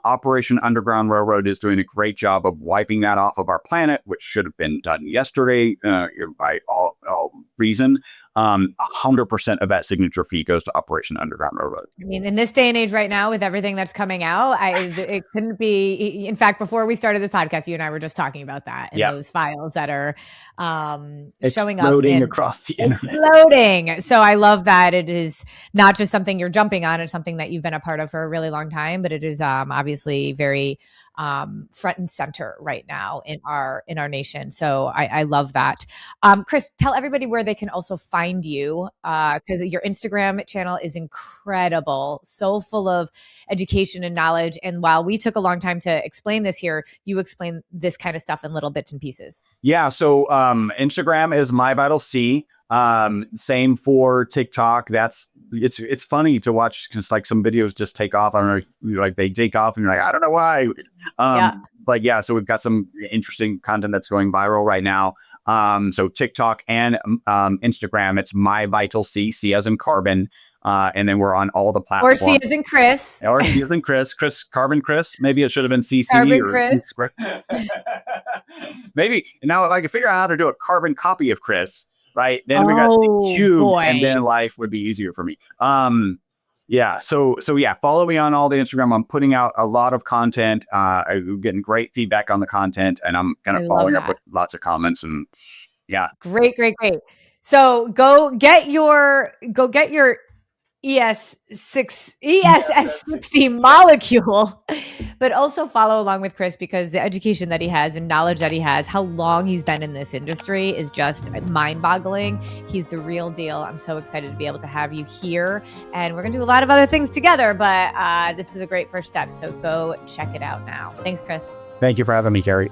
[SPEAKER 1] Operation Underground Railroad is doing a great job of wiping that off of our planet, which should have been done yesterday by all reason. 100% of that signature fee goes to Operation Underground Railroad.
[SPEAKER 2] I mean, in this day and age right now, with everything that's coming out, it couldn't be. In fact, before we started the podcast, you and I were just talking about that and those files that are showing up
[SPEAKER 1] across the internet.
[SPEAKER 2] Exploding. So I love that it is not just something you're jumping on; it's something that you've been a part of for a really long time. But it is obviously very front and center right now in our nation. So I love that. Chris, tell everybody where they can also find you, because your Instagram channel is incredible, so full of education and knowledge. And while we took a long time to explain this here, you explain this kind of stuff in little bits and pieces.
[SPEAKER 1] Yeah. So Instagram is MyVitalC. Same for TikTok. It's funny to watch because like some videos just take off. I don't know, like they take off and you're like, I don't know why. But yeah, so we've got some interesting content that's going viral right now. So TikTok and Instagram, it's MyVitalC, C as in carbon. And then we're on all the platforms.
[SPEAKER 2] Or C as in Chris.
[SPEAKER 1] Or C as in Chris. Carbon Chris. Maybe it should have been CC.
[SPEAKER 2] Carbon
[SPEAKER 1] or
[SPEAKER 2] Chris.
[SPEAKER 1] Maybe. Now if I could figure out how to do a carbon copy of Chris, right? Then we got C cubed, and then life would be easier for me. Yeah. So yeah, follow me on all the Instagram. I'm putting out a lot of content. I'm getting great feedback on the content, and I'm kind of following up with lots of comments. And yeah,
[SPEAKER 2] great. So go get your ESS60 molecule, but also follow along with Chris, because the education that he has and knowledge that he has, how long he's been in this industry is just mind-boggling. He's the real deal. I'm so excited to be able to have you here, and we're gonna do a lot of other things together, but this is a great first step. So go check it out now. Thanks, Chris.
[SPEAKER 1] Thank you for having me, Carrie.